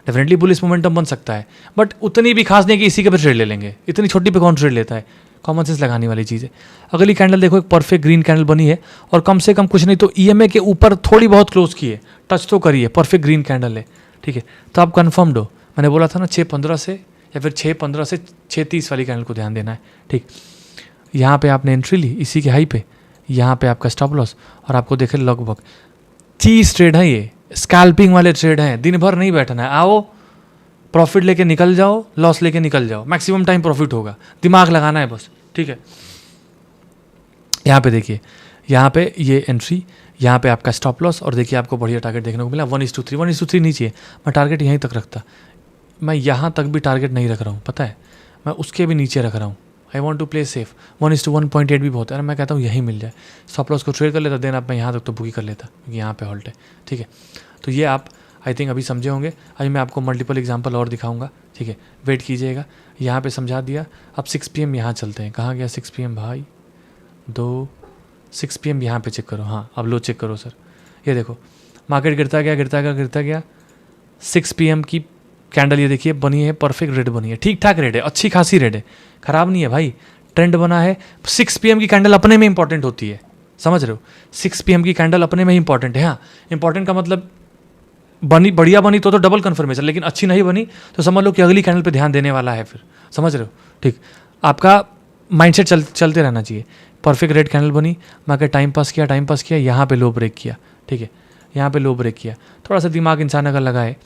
डेफिनेटली बुलिश मोमेंटम बन सकता है, बट उतनी भी खास नहीं कि इसी के पे ट्रेड ले लेंगे, इतनी छोटी पे कौन ट्रेड लेता है, कॉमन सेंस लगाने वाली चीज़ है। अगली कैंडल देखो, एक परफेक्ट ग्रीन कैंडल बनी है, और कम से कम कुछ नहीं तो ईएमए के ऊपर थोड़ी बहुत क्लोज की है, टच तो करी है, परफेक्ट ग्रीन कैंडल है, ठीक है। तो आप कन्फर्म्ड हो, मैंने बोला था ना 6:15 से या फिर 6:15 से 6:30 वाली कैंडल को ध्यान देना है, ठीक। यहाँ पे आपने एंट्री ली इसी के हाई पे, यहाँ पे आपका स्टॉप लॉस, और आपको देखे लगभग 30 ट्रेड है, ये स्कैल्पिंग वाले ट्रेड हैं, दिन भर नहीं बैठना है, आओ प्रॉफिट लेके निकल जाओ, लॉस लेके निकल जाओ, मैक्सिमम टाइम प्रॉफिट होगा, दिमाग लगाना है बस, ठीक है। यहाँ पे देखिए, यहाँ पे ये एंट्री, यहाँ पे आपका स्टॉप लॉस, और देखिए आपको बढ़िया टारगेट देखने को मिला 1:3, 1:3 नहीं चाहिए, मैं टारगेट यहीं तक रखता, मैं यहाँ तक भी टारगेट नहीं रख रहा हूँ, पता है, मैं उसके भी नीचे रख रहा हूँ। I want to play safe, 1:1.8 भी बहुत है, मैं कहता हूँ यहीं मिल जाए, स्टॉप लॉस को ट्रेड कर लेता, देन आप मैं यहाँ तक तो बुकी कर लेता, क्योंकि यहाँ पे हॉल्ट है, ठीक है। तो ये आप आई थिंक अभी समझे होंगे। अभी मैं आपको मल्टीपल एग्जांपल और दिखाऊंगा, ठीक है, वेट कीजिएगा। यहाँ पे समझा दिया, अब 6 PM यहाँ चलते हैं, कहाँ गया 6 PM भाई, 6 PM यहाँ पे चेक करो, हाँ अब लो चेक करो सर, ये देखो मार्केट गिरता गया 6 PM की कैंडल, ये देखिए बनी है, परफेक्ट रेड बनी है, ठीक ठाक रेड है, अच्छी खासी रेड है, ख़राब नहीं है भाई, ट्रेंड बना है। 6 PM की कैंडल अपने में इंपॉर्टेंट होती है, समझ रहे हो, 6 PM की कैंडल अपने में ही इंपॉर्टेंट है। हाँ, इंपॉर्टेंट का मतलब बनी बढ़िया बनी तो डबल कन्फर्मेशन, लेकिन अच्छी नहीं बनी तो समझ लो कि अगली कैंडल पे ध्यान देने वाला है, फिर समझ रहे हो, ठीक। आपका माइंडसेट चलते रहना चाहिए। परफेक्ट रेड कैंडल बनी, मार्केट टाइम पास किया, यहाँ पे लो ब्रेक किया, ठीक है, यहाँ पे लो ब्रेक किया, थोड़ा सा दिमाग इंसान अगर लगाए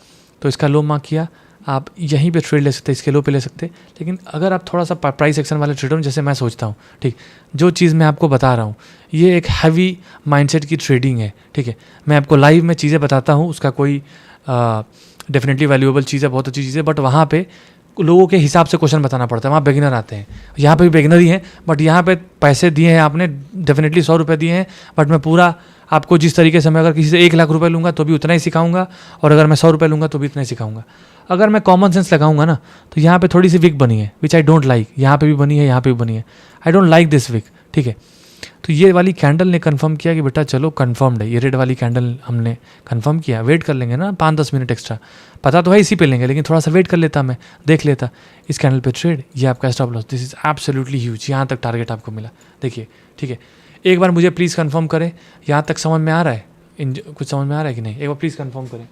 तो इसका लो मार्क किया, आप यहीं पे ट्रेड ले सकते, इसके लो पे ले सकते। लेकिन अगर आप थोड़ा सा प्राइस एक्शन वाले ट्रेडर जैसे मैं सोचता हूँ, ठीक, जो चीज़ मैं आपको बता रहा हूँ ये एक हैवी माइंडसेट की ट्रेडिंग है, ठीक है। मैं आपको लाइव में चीज़ें बताता हूँ, उसका कोई डेफिनेटली वैल्यूएबल चीज़ है, बहुत अच्छी चीज़ है, बट वहाँ पे लोगों के हिसाब से क्वेश्चन बताना पड़ता है, वहाँ बिगिनर आते हैं, यहाँ पे भी बिगिनर ही हैं, बट यहाँ पे पैसे दिए हैं आपने, डेफिनेटली 100 रुपये दिए हैं, बट मैं पूरा आपको जिस तरीके से, मैं अगर किसी से 1 लाख रुपए लूँगा तो भी उतना ही सिखाऊंगा, और अगर मैं 100 रुपये लूँगा तो भी इतना ही सिखाऊंगा। अगर मैं कॉमन सेंस लगाऊंगा ना तो यहाँ पे थोड़ी सी विक बनी है, विच आई डोंट लाइक, यहाँ पे भी बनी है, यहाँ पे भी बनी है, I don't like this wick, ठीक है। तो ये वाली कैंडल ने कंफर्म किया कि बेटा चलो कंफर्म्ड है, ये रेड वाली कैंडल हमने कंफर्म किया, वेट कर लेंगे ना 5-10 मिनट एक्स्ट्रा, पता तो है इसी पे लेंगे, लेकिन थोड़ा सा वेट कर लेता, मैं देख लेता इस कैंडल पे ट्रेड, ये आपका stop loss, this is absolutely huge, यहाँ तक टारगेट आपको मिला, देखिए, ठीक है। एक बार मुझे प्लीज़ कंफर्म करें, यहाँ तक समझ में आ रहा है, कुछ समझ में आ रहा है कि नहीं, एक बार प्लीज़ कंफर्म करें।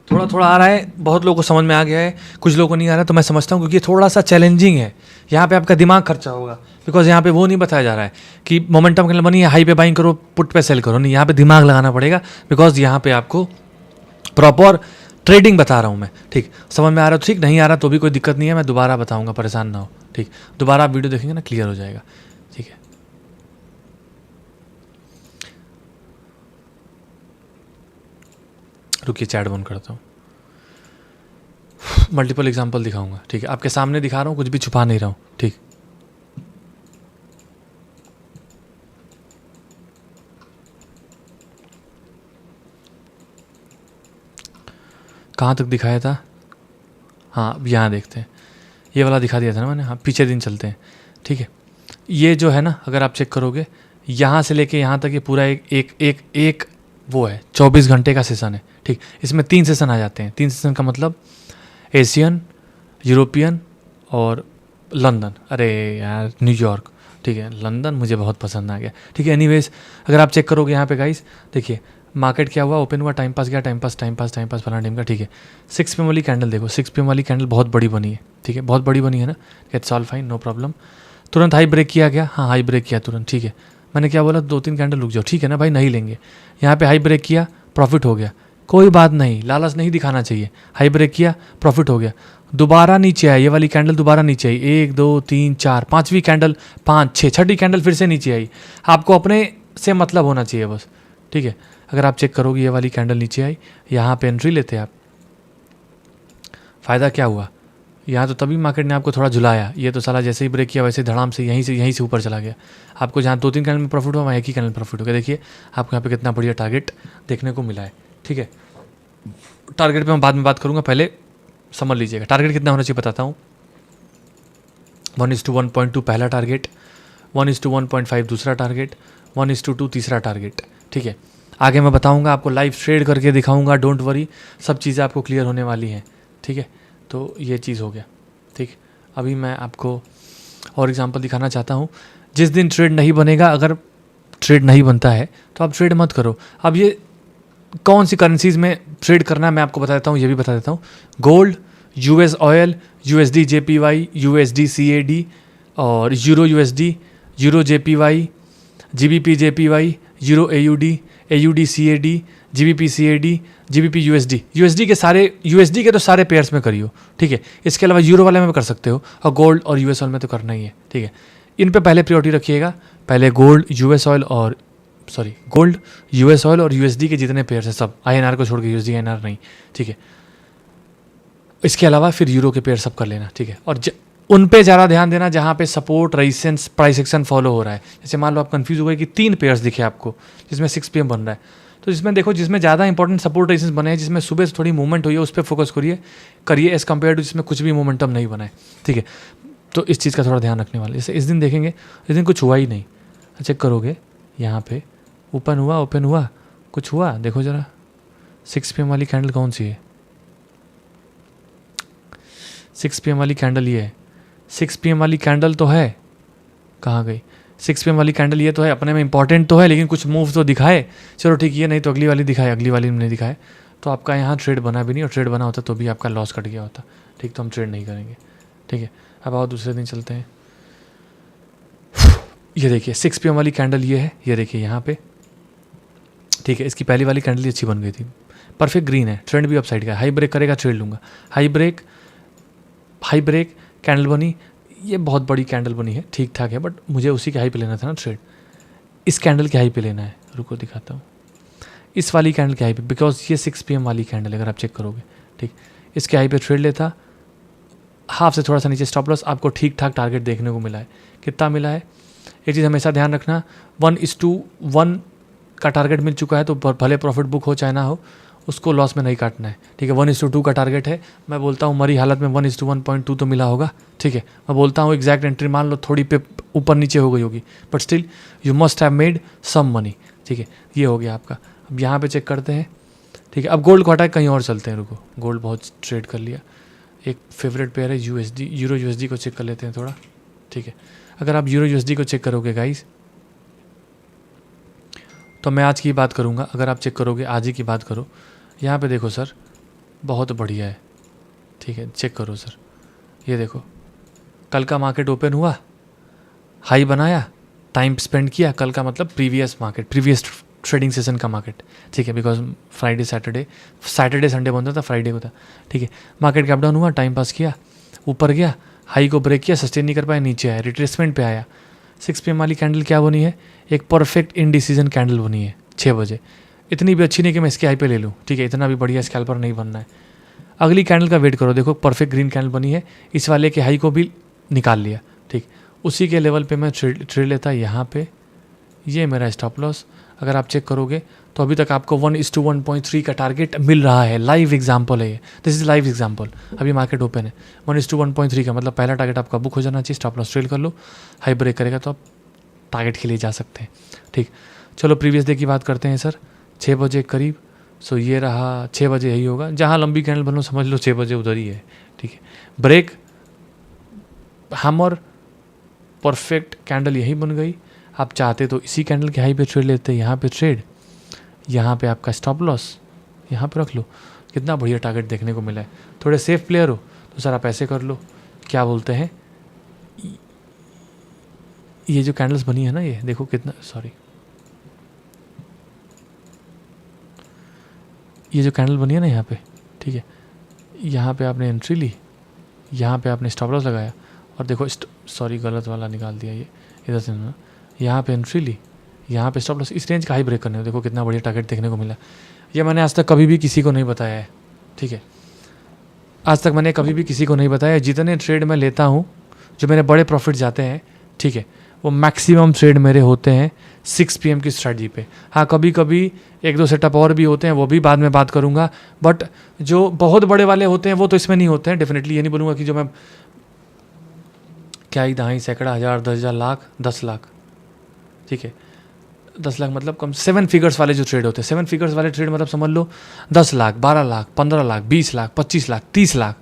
थोड़ा थोड़ा आ रहा है, बहुत लोगों को समझ में आ गया है, कुछ लोगों को नहीं आ रहा, तो मैं समझता हूँ क्योंकि थोड़ा सा चैलेंजिंग है, यहाँ पे आपका दिमाग खर्चा होगा, बिकॉज यहाँ पे वो नहीं बताया जा रहा है कि मोमेंटम कैंडल बनी है, हाई पे बाइंग करो, पुट पे सेल करो, नहीं, यहाँ पे दिमाग लगाना पड़ेगा, बिकॉज यहाँ पे आपको प्रॉपर ट्रेडिंग बता रहा हूँ मैं, ठीक। समझ में आ रहा है, ठीक, नहीं आ रहा तो भी कोई दिक्कत नहीं है, मैं दोबारा बताऊँगा, परेशान ना हो, ठीक, दोबारा आप वीडियो देखेंगे ना क्लियर हो जाएगा, ठीक है। रुकिए चैट बंद करता हूँ, मल्टीपल एग्जांपल दिखाऊंगा, ठीक है, आपके सामने दिखा रहा हूँ, कुछ भी छुपा नहीं रहा हूँ, ठीक। कहाँ तक दिखाया था, हाँ अब यहाँ देखते हैं, ये वाला दिखा दिया था ना मैंने, हाँ पीछे दिन चलते हैं, ठीक है। ये जो है ना, अगर आप चेक करोगे यहाँ से लेके यहाँ तक ये पूरा एक वो है 24 घंटे का सेशन है, ठीक। इसमें 3 सेशन आ जाते हैं। 3 सेशन का मतलब एशियन, यूरोपियन और लंदन। अरे यार न्यूयॉर्क, ठीक है, लंदन मुझे बहुत पसंद आ गया, ठीक है। एनीवेज अगर आप चेक करोगे यहाँ पे गाइस, देखिए मार्केट क्या हुआ, ओपन हुआ, टाइम पास गया, टाइम पास फलाना टाइम का, ठीक है। 6 PM वाली कैंडल देखो, 6 PM वाली कैंडल बहुत बड़ी बनी है, ठीक है, बहुत बड़ी बनी है ना, it's all fine, no problem. तुरंत हाई ब्रेक किया गया, हाँ हाई ब्रेक किया तुरंत, ठीक है। मैंने क्या बोला, 2-3 कैंडल रुक जाओ, ठीक है ना भाई, नहीं लेंगे। यहाँ पे हाई ब्रेक किया, प्रॉफिट हो गया, कोई बात नहीं, लालच नहीं दिखाना चाहिए। हाई ब्रेक किया, प्रॉफिट हो गया, दोबारा नीचे आई, ये वाली कैंडल दोबारा नीचे आई, 1 2 3 4 5वीं कैंडल 5 6, छठी कैंडल फिर से नीचे आई। आपको अपने से मतलब होना चाहिए बस, ठीक है। अगर आप चेक करोगे ये वाली कैंडल नीचे आई, यहाँ पे एंट्री लेते हैं आप, फ़ायदा क्या हुआ, यहाँ तो तभी मार्केट ने आपको थोड़ा झुलाया, ये तो साला जैसे ही ब्रेक किया वैसे धड़ाम से यहीं से ऊपर चला गया। आपको जहाँ 2-3 कैंडल में प्रॉफिट हुआ, वहाँ एक ही कैंडल प्रॉफिट हो गया। देखिए आपको यहाँ पे कितना बढ़िया टारगेट देखने को मिला है, ठीक है। टारगेट पे मैं बाद में बात करूँगा, पहले समझ लीजिएगा टारगेट कितना होना चाहिए बताता हूँ। 1:1.2 पहला टारगेट, 1:1.5 दूसरा टारगेट, 1:2 तीसरा टारगेट, ठीक है। आगे मैं बताऊंगा आपको, लाइव ट्रेड करके दिखाऊंगा, डोंट वरी, सब चीज़ें आपको क्लियर होने वाली हैं, ठीक है। तो ये चीज़ हो गया, ठीक। अभी मैं आपको और एग्जांपल दिखाना चाहता हूँ। जिस दिन ट्रेड नहीं बनेगा, अगर ट्रेड नहीं बनता है तो आप ट्रेड मत करो। अब ये कौन सी करेंसीज में ट्रेड करना है मैं आपको बता देता हूँ, ये भी बता देता हूँ। Gold, US oil, USD JPY, USD CAD और euro USD, euro JPY, GBP JPY, euro AUD, AUD CAD, GBP CAD, GBP USD के सारे, USD के तो सारे पेयर्स में करियो, ठीक है। इसके अलावा यूरो वाले में कर सकते हो, और गोल्ड और US ऑयल में तो करना ही है, ठीक है। इन पे पहले प्रायोरिटी रखिएगा, पहले गोल्ड, US ऑयल और गोल्ड, US ऑयल और USD के जितने पेयर्स हैं सब, INR को छोड़ के, USD INR नहीं, ठीक है। इसके अलावा फिर यूरो के पेयर सब कर लेना, ठीक है। और उन पे ज़्यादा ध्यान देना जहाँ पे support, resistance, price action follow हो रहा है। जैसे मान लो आप कंफ्यूज हो गए कि 3 पेयर्स दिखे आपको जिसमें 6 PM बन रहा है, तो जिसमें देखो जिसमें ज़्यादा इंपॉर्टेंट सपोर्ट रेजिस्टेंस बने हैं, जिसमें सुबह से थोड़ी मूवमेंट हुई है, उस पर फोकस करिए एज़ कम्पेयर टू जिसमें कुछ भी मोमेंटम नहीं बना है, ठीक है। तो इस चीज़ का थोड़ा ध्यान रखने वाले। जैसे इस दिन देखेंगे, इस दिन कुछ हुआ ही नहीं, चेक करोगे यहाँ पे ओपन हुआ, कुछ हुआ, देखो ज़रा 6 PM वाली कैंडल कौन सी है, 6 PM वाली कैंडल ये है। 6 PM वाली कैंडल तो है, कहाँ गई 6 PM वाली कैंडल, ये तो है, अपने में इंपॉर्टेंट तो है, लेकिन कुछ मूव तो दिखाए, चलो ठीक, ये नहीं तो अगली वाली दिखाए, अगली वाली में नहीं दिखाए, तो आपका यहाँ ट्रेड बना भी नहीं, और ट्रेड बना होता तो भी आपका लॉस कट गया होता, ठीक। तो हम ट्रेड नहीं करेंगे, ठीक है। अब आओ दूसरे दिन चलते हैं। ये देखिए 6 PM वाली कैंडल ये है, ये देखिए यहाँ पे, ठीक है। इसकी पहली वाली कैंडल अच्छी बन गई थी, परफेक्ट ग्रीन है, ट्रेंड भी अपसाइड का है, हाई ब्रेक करेगा ट्रेड लूँगा। हाई ब्रेक कैंडल बनी, ये बहुत बड़ी कैंडल बनी है, ठीक ठाक है, बट मुझे उसी के हाई पे लेना था ना ट्रेड। इस कैंडल के हाई पे लेना है, रुको दिखाता हूँ, इस वाली कैंडल के हाई पे, बिकॉज ये 6 PM वाली कैंडल अगर आप चेक करोगे, ठीक, इसके हाई पे ट्रेड लेता, हाफ से थोड़ा सा नीचे स्टॉप लॉस, आपको ठीक ठाक टारगेट देखने को मिला है। कितना मिला है, एक चीज़ हमेशा ध्यान रखना, 1:1 का टारगेट मिल चुका है, तो भले प्रॉफिट बुक हो चाहे ना हो, उसको लॉस में नहीं काटना है, ठीक है। 1:2 का टारगेट है, मैं बोलता हूँ मरी हालत में 1:1.2 तो मिला होगा, ठीक है। मैं बोलता हूँ एग्जैक्ट एंट्री मान लो थोड़ी पे ऊपर नीचे हो गई होगी, but still you must have made some money, ठीक है। ये हो गया आपका। अब यहाँ पे चेक करते हैं, ठीक है। अब गोल्ड को हटा कहीं और चलते हैं, रुको, गोल्ड बहुत ट्रेड कर लिया। एक फेवरेट पेयर है यूरो USD को चेक कर लेते हैं थोड़ा, ठीक है। अगर आप यूरो USD को चेक करोगे गाइस, तो मैं आज की बात करूँगा, अगर आप चेक करोगे आज ही की बात करो, यहाँ पे देखो सर, बहुत बढ़िया है, ठीक है। चेक करो सर, ये देखो, कल का मार्केट ओपन हुआ, हाई बनाया, टाइम स्पेंड किया, कल का मतलब प्रीवियस ट्रेडिंग सेशन का मार्केट, ठीक है। बिकॉज फ्राइडे सैटरडे संडे बंद था, फ्राइडे को था, ठीक है। मार्केट कैप डाउन हुआ, टाइम पास किया, ऊपर गया, हाई को ब्रेक किया, सस्टेन नहीं कर पाया, नीचे आया, रिट्रेसमेंट पे आया। 6 PM वाली कैंडल क्या बनी है, एक परफेक्ट इनडिसीजन कैंडल बनी है 6 बजे। इतनी भी अच्छी नहीं कि मैं इसके हाई पे ले लूँ, ठीक है, इतना भी बढ़िया स्कैल्पर नहीं बनना है। अगली कैंडल का वेट करो, देखो परफेक्ट ग्रीन कैंडल बनी है, इस वाले के हाई को भी निकाल लिया, ठीक। उसी के लेवल पे मैं ट्रेड लेता यहाँ पे, ये मेरा स्टॉप लॉस। अगर आप चेक करोगे तो अभी तक आपको 1:1.3 का टारगेट मिल रहा है। लाइव एग्जाम्पल है ये, दिस इज लाइव एग्जाम्पल। अभी मार्केट ओपन है, 1:1.3 का मतलब पहला टारगेट आपका बुक हो जाना चाहिए। स्टॉप लॉस ट्रेल कर लो, हाई ब्रेक करेगा तो आप टारगेट के लिए जा सकते हैं। ठीक, चलो प्रीवियस डे की बात करते हैं सर। 6 बजे करीब, सो ये रहा 6 बजे यही होगा, जहाँ लंबी कैंडल बनो समझ लो 6 बजे उधर ही है। ठीक है, ब्रेक हैमर परफेक्ट कैंडल यही बन गई। आप चाहते तो इसी कैंडल के हाई पे ट्रेड लेते, यहाँ पे ट्रेड, यहाँ पे आपका स्टॉप लॉस यहाँ पे रख लो। कितना बढ़िया टारगेट देखने को मिला है। थोड़े सेफ प्लेयर हो तो सर आप ऐसे कर लो, क्या बोलते हैं, ये जो कैंडल्स बनी है ना, ये देखो कितना, सॉरी, ये जो कैंडल बनी है ना यहाँ पे, ठीक है, यहाँ पे आपने एंट्री ली, यहाँ पे आपने स्टॉप लॉस लगाया और देखो सॉरी गलत वाला निकाल दिया, ये इधर से ना, यहाँ पे एंट्री ली, यहाँ पे स्टॉप लॉस, इस रेंज का हाई ब्रेक करने को देखो कितना बढ़िया टारगेट देखने को मिला। ये मैंने आज तक कभी भी किसी को नहीं बताया है। ठीक है, आज तक मैंने कभी भी किसी को नहीं बताया। जितने ट्रेड मैं लेता हूँ, जो मेरे बड़े प्रॉफिट जाते हैं, ठीक है, वो मैक्सिमम ट्रेड मेरे होते हैं 6 PM की स्ट्रैटेजी पे। हाँ, कभी कभी 1-2 सेटअप और भी होते हैं, वो भी बाद में बात करूँगा, बट जो बहुत बड़े वाले होते हैं वो तो इसमें नहीं होते हैं। डेफिनेटली ये नहीं बोलूँगा कि जो मैं क्या ही दहाई सैकड़ा हज़ार 10,000 लाख 10 लाख, ठीक है, 10 लाख मतलब कम 7 फिगर्स वाले जो ट्रेड होते हैं, 7 फिगर्स वाले ट्रेड मतलब समझ लो 10 लाख 12 लाख 15 लाख 20 लाख 25 लाख 30 लाख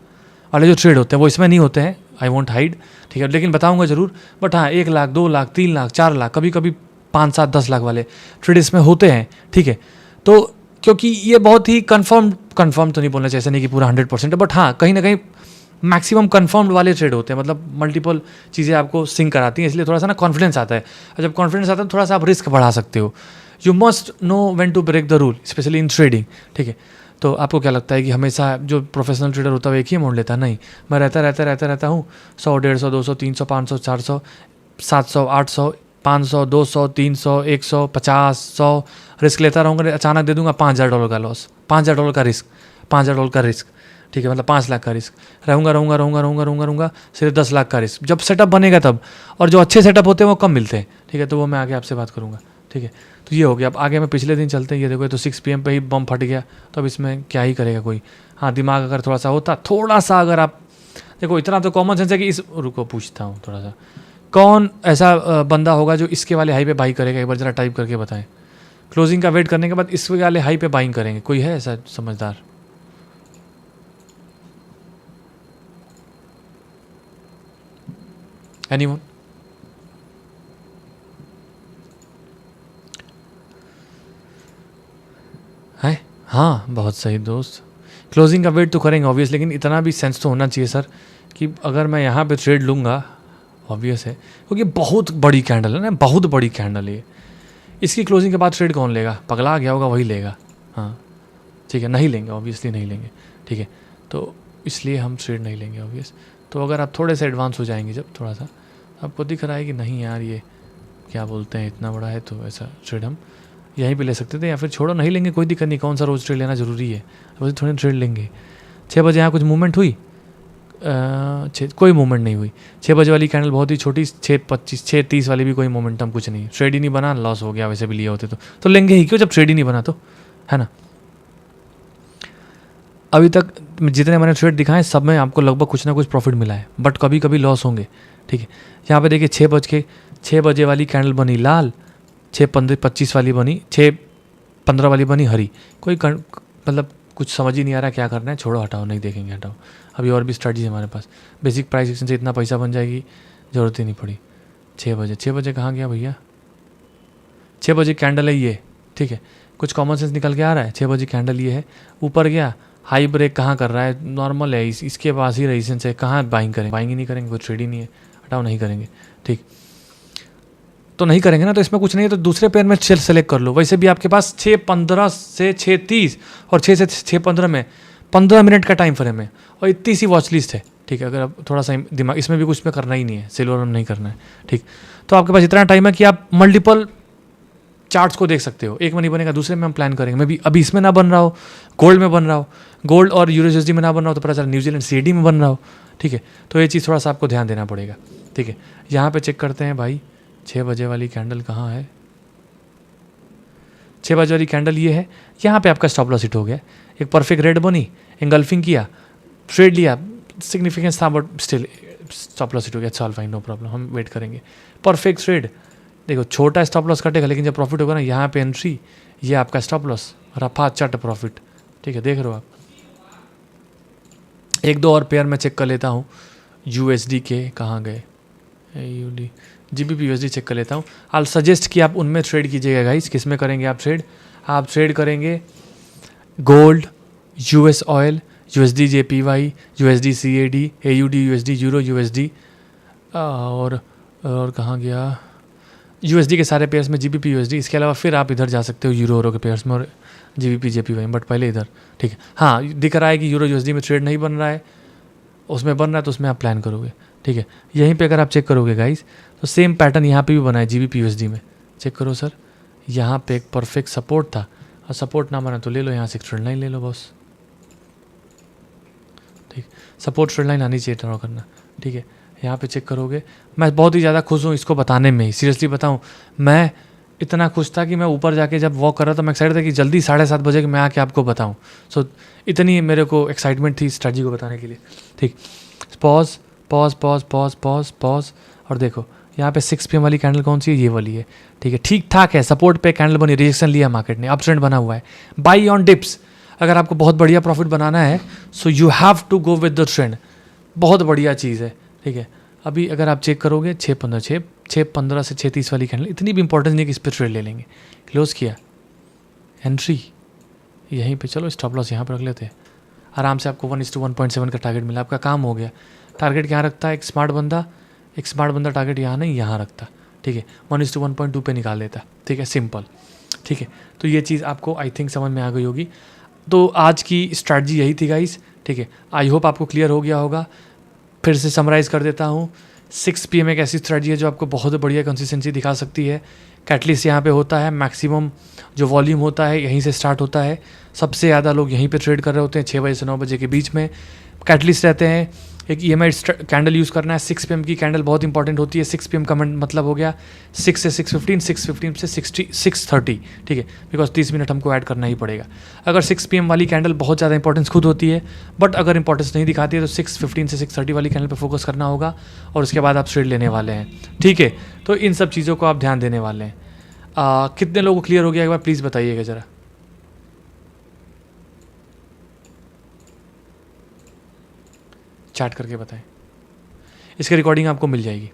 वाले जो ट्रेड होते हैं वो इसमें नहीं होते हैं। आई वॉन्ट हाइड, ठीक है, लेकिन बताऊंगा ज़रूर। बट हाँ, 1 लाख 2 लाख 3 लाख 4 लाख कभी कभी 5 7 10 लाख वाले ट्रेड इसमें होते हैं। ठीक है, तो क्योंकि ये बहुत ही कन्फर्म तो नहीं बोलना चाहिए, ऐसा नहीं कि पूरा 100% है, बट हाँ कहीं ना कहीं मैक्सिमम कन्फर्म्ड वाले ट्रेड होते हैं, मतलब मल्टीपल चीज़ें आपको सिंक कराती हैं, इसलिए थोड़ा सा ना कॉन्फिडेंस आता है। और जब कॉन्फिडेंस आता है तो थोड़ा सा आप रिस्क बढ़ा सकते हो। You must know when to break the rule, specially in trading. ठीक है, तो आपको क्या लगता है कि हमेशा जो प्रोफेशनल ट्रेडर होता है वो एक ही अमाउंट लेता है? नहीं, मैं रहता हूँ 100 150 200 300 500 400 700 800 500 200 300 100 50 100 रिस्क लेता रहूँगा। अचानक दे दूंगा $5,000 का लॉस, $5,000 का रिस्क, $5,000 का रिस्क। ठीक है, मतलब 5 लाख का रिस्क, रहूँगा सिर्फ 10 लाख का रिस्क। जब सेटअप बनेगा तब, और जो अच्छे सेटअप होते हैं वो कम मिलते हैं। ठीक है, तो वो मैं आगे आपसे बात करूँगा। ठीक है, तो ये हो गया। अब आगे मैं पिछले दिन चलते हैं। ये देखो, ये तो 6 PM पे ही बम फट गया, तो अब इसमें क्या ही करेगा कोई। हाँ, दिमाग अगर थोड़ा सा होता, थोड़ा सा अगर आप देखो, इतना तो कॉमन सेंस है कि इस, रुको पूछता हूँ थोड़ा सा, कौन ऐसा बंदा होगा जो इसके वाले हाई पे बाई करेगा? एक बार जरा टाइप करके बताएं। क्लोजिंग का वेट करने के बाद इस वाले हाई पे बाइंग करेंगे, कोई है ऐसा समझदार? एनीवन? है? हाँ, बहुत सही दोस्त। क्लोजिंग का वेट तो करेंगे ऑब्वियस, लेकिन इतना भी सेंस तो होना चाहिए सर कि अगर मैं यहाँ पे ट्रेड लूँगा, ऑब्वियस है क्योंकि बहुत बड़ी कैंडल है ना, बहुत बड़ी कैंडल है। इसकी क्लोजिंग के बाद ट्रेड कौन लेगा? पगला गया होगा वही लेगा। हाँ ठीक है, नहीं लेंगे, ऑब्वियसली नहीं लेंगे। ठीक है, तो इसलिए हम ट्रेड नहीं लेंगे ऑब्वियस। तो अगर आप थोड़े से एडवांस हो जाएंगे, जब थोड़ा सा आपको दिख रहा है कि नहीं यार ये क्या बोलते हैं इतना बड़ा है, तो ऐसा ट्रेड हम यहीं पे ले सकते थे, या फिर छोड़ो नहीं लेंगे, कोई दिक्कत नहीं। कौन सा रोज़ ट्रेड लेना ज़रूरी है? बस थोड़ी ट्रेड लेंगे। 6 बजे यहाँ कुछ मूवमेंट हुई? कोई मूवमेंट नहीं हुई। 6 बजे वाली कैंडल बहुत ही छोटी, 6:25 6:30 वाली भी कोई मोमेंटम कुछ नहीं, ट्रेड ही नहीं बना, लॉस हो गया। वैसे भी लिए होते तो लेंगे ही क्यों जब ट्रेड ही नहीं बना, तो है ना। अभी तक जितने मैंने ट्रेड दिखाए सब में आपको लगभग कुछ ना कुछ प्रॉफिट मिला है, बट कभी कभी लॉस होंगे। ठीक है, यहाँ पे देखिए 6 बजे वाली कैंडल बनी लाल, 6:25 वाली बनी, 6:15 वाली बनी हरी। कोई मतलब कुछ समझ ही नहीं आ रहा क्या करना है, छोड़ो हटाओ, नहीं देखेंगे, हटाओ। अभी और भी स्ट्रैटेजी है हमारे पास। बेसिक प्राइस एक्शन से इतना पैसा बन जाएगी, ज़रूरत ही नहीं पड़ी। 6 बजे कहाँ गया भैया? 6 बजे कैंडल है ये, ठीक है, कुछ कॉमन सेंस निकल के आ रहा है। 6 बजे कैंडल ये है, ऊपर गया, हाई ब्रेक कहाँ कर रहा है? नॉर्मल है, इसके पास ही रेजिस्टेंस है, कहाँ बाइंग करेंगे? बाइंग ही नहीं करेंगे, कोई ट्रेड ही नहीं है, हटाओ, नहीं करेंगे। ठीक, तो नहीं करेंगे ना, तो इसमें कुछ नहीं है, तो दूसरे पेयर में सेलेक्ट कर लो। वैसे भी आपके पास 6:15 से 6:30 और 6 से 6:15 में 15 मिनट का टाइम फ्रेम है, और इतनी सी वॉच लिस्ट है। ठीक है, अगर आप थोड़ा सा दिमाग, इसमें भी कुछ में करना ही नहीं है, सिल्वर में नहीं करना है। ठीक, तो आपके पास इतना टाइम है कि आप मल्टीपल चार्ट्स को देख सकते हो। एक में नहीं बनेगा, दूसरे में हम प्लान करेंगे। मैं भी अभी इसमें ना बन रहा हो, गोल्ड में बन रहा हो, गोल्ड और यूएसडी में ना बन रहा हो, तो पता चला न्यूजीलैंड सीडी में बन रहा हो। ठीक है, तो ये चीज़ थोड़ा सा आपको ध्यान देना पड़ेगा। ठीक है, यहाँ पे चेक करते हैं भाई, 6 बजे वाली कैंडल कहाँ है? 6 बजे वाली कैंडल ये है, यहाँ पे आपका स्टॉप लॉस हिट हो गया, एक परफेक्ट रेड बनी, एंगल्फिंग किया, ट्रेड लिया, सिग्निफिकेंस था but still stop loss hit हो गया, it's all fine, no problem, हम वेट करेंगे। परफेक्ट ट्रेड, देखो छोटा स्टॉप लॉस कटेगा लेकिन जब प्रॉफिट होगा ना, यहाँ पे एंट्री, ये आपका स्टॉप लॉस, रफा चट प्रॉफिट, ठीक है, देख रहे हो आप। एक दो और पेयर मैं चेक कर लेता हूँ, यूएसडी के कहाँ गए, यूडी जीबीपी यूएसडी चेक कर लेता हूँ। आई सजेस्ट कि आप उनमें ट्रेड कीजिएगा गाइस। किस में करेंगे आप ट्रेड? आप ट्रेड करेंगे gold, US oil, USD JPY, USD CAD, AUD USD, euro USD, और कहाँ गया, यूएसडी के सारे पेयर्स में जीबीपी यूएसडी। इसके अलावा फिर आप इधर जा सकते हो यूरो के पेयर्स में और जीबीपी जेपीवाई, बट पहले इधर, ठीक है। हाँ, दिख रहा है कि यूरो यूएसडी में ट्रेड नहीं बन रहा है, उसमें बन रहा है तो उसमें आप प्लान करोगे, ठीक है। यहीं पे अगर आप चेक करोगे गाइस तो सेम पैटर्न यहाँ पे भी बना है जीबीपी यूएसडी में, चेक करो सर, यहाँ पे एक परफेक्ट सपोर्ट था, और सपोर्ट ना बना तो ले लो यहाँ से ट्रेंड लाइन ले लो बॉस, ठीक। सपोर्ट ट्रेंड लाइन आनी चाहिए ड्रॉ करना, ठीक है। यहाँ पे चेक करोगे, मैं बहुत ही ज़्यादा खुश हूँ इसको बताने में ही, सीरियसली बताऊँ, मैं इतना खुश था कि मैं ऊपर जाके जब वॉक कर रहा था मैं एक्साइटेड था कि जल्दी 7:30 बजे मैं आके आपको बताऊँ। सो इतनी मेरे को एक्साइटमेंट थी स्ट्रैटेजी को बताने के लिए, ठीक। Pause pause pause pause pause pause, और देखो यहाँ पे 6 PM वाली कैंडल कौन सी है? ये वाली है, ठीक है, ठीक ठाक है, सपोर्ट पे कैंडल बनी, रिजेक्शन लिया मार्केट ने, अप ट्रेंड बना हुआ है, बाई ऑन डिप्स। अगर आपको बहुत बढ़िया प्रॉफिट बनाना है so you have to go with the trend, बहुत बढ़िया चीज़ है, ठीक है। अभी अगर आप चेक करोगे 6:15 से 6:30 वाली कैंडल, इतनी भी इंपॉर्टेंस नहीं कि इस पर ट्रेड ले लेंगे। क्लोज किया, एंट्री यहीं पे, चलो स्टॉप लॉस यहाँ पर रख लेते हैं, आराम से आपको 1:1.7 का टारगेट मिला, आपका काम हो गया। टारगेट क्या रखता है एक स्मार्ट बंदा टारगेट यहाँ नहीं यहाँ रखता, ठीक है, 1:1.2 पे निकाल देता, ठीक है, सिंपल, ठीक है। तो ये चीज़ आपको आई थिंक समझ में आ गई होगी। तो आज की स्ट्रैटेजी यही थी गाइस, ठीक है, आई होप आपको क्लियर हो गया होगा। फिर से समराइज़ कर देता हूँ, 6 PM एक ऐसी स्ट्रैटेजी है जो आपको बहुत बढ़िया कंसिस्टेंसी दिखा सकती है। कैटलिस्ट यहाँ पे होता है, मैक्सिमम जो वॉल्यूम होता है यहीं से स्टार्ट होता है, सबसे ज़्यादा लोग यहीं पे ट्रेड कर रहे होते हैं 6 बजे से 9 बजे के बीच में। कैटलिस्ट रहते हैं, एक EMI कैंडल यूज़ करना है, 6 PM की कैंडल बहुत इंपॉर्टेंट होती है। 6 PM का मतलब हो गया 6 से 6:15, 6:15 से 6:30, ठीक है, बिकॉज 30 मिनट हमको ऐड करना ही पड़ेगा। अगर 6 PM वाली कैंडल बहुत ज़्यादा इंपॉर्टेंस खुद होती है, बट अगर इंपॉर्टेंस नहीं दिखाती है तो 6:15 से 6:30 वाली कैंडल पर फोकस करना होगा, और उसके बाद आप ट्रेड लेने वाले हैं, ठीक है। तो इन सब चीज़ों को आप ध्यान देने वाले हैं। कितने लोगों को क्लियर हो गया एक बार प्लीज़ बताइएगा ज़रा, चैट करके बताएं, इसकी रिकॉर्डिंग आपको मिल जाएगी।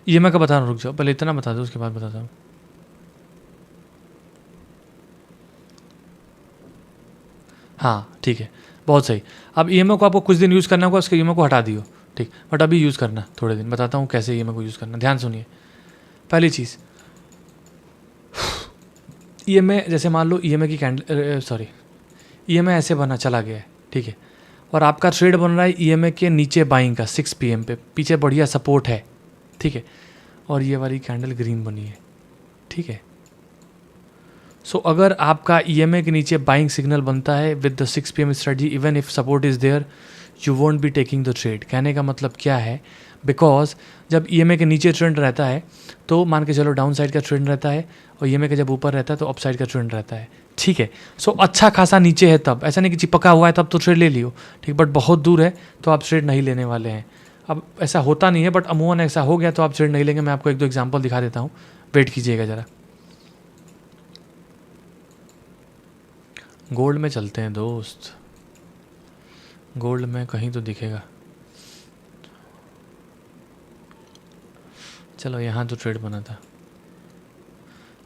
ये मैं कब बता रहा हूँ, रुक जाओ, पहले इतना बता दो उसके बाद बताता हूँ। हाँ ठीक है, बहुत सही। अब EMI को आपको कुछ दिन यूज़ करना होगा, उसके EMI को हटा दियो, ठीक, बट अभी यूज़ करना थोड़े दिन, बताता हूँ कैसे EMI को यूज़ करना। ध्यान सुनिए, पहली चीज़, EMI जैसे मान लो EMI की कैंडल EMI ऐसे बना चला गया है, ठीक है, और आपका ट्रेड बन रहा है EMI के नीचे बाइंग का 6 PM पे, पीछे बढ़िया सपोर्ट है, ठीक है, और ये वाली कैंडल ग्रीन बनी है, ठीक है। सो अगर आपका EMI के नीचे बाइंग सिग्नल बनता है with the 6 PM strategy, even if support is there you won't be taking the trade. कहने का मतलब क्या है, बिकॉज जब EMI के नीचे ट्रेंड रहता है तो मान के चलो डाउन साइड का ट्रेंड रहता है, और EMI का जब ऊपर रहता है तो अप साइड का ट्रेंड रहता है, ठीक है। सो अच्छा खासा नीचे है तब, ऐसा नहीं कि चिपका हुआ है तब तो ट्रेड ले लियो, ठीक, बट बहुत दूर है तो आप ट्रेड नहीं लेने वाले हैं। अब ऐसा होता नहीं है, बट अमूमन ऐसा हो गया तो आप ट्रेड नहीं लेंगे। मैं आपको एक दो एग्जाम्पल दिखा देता हूँ, वेट कीजिएगा ज़रा। गोल्ड में चलते हैं दोस्त, गोल्ड में कहीं तो दिखेगा, चलो यहाँ तो ट्रेड बना था,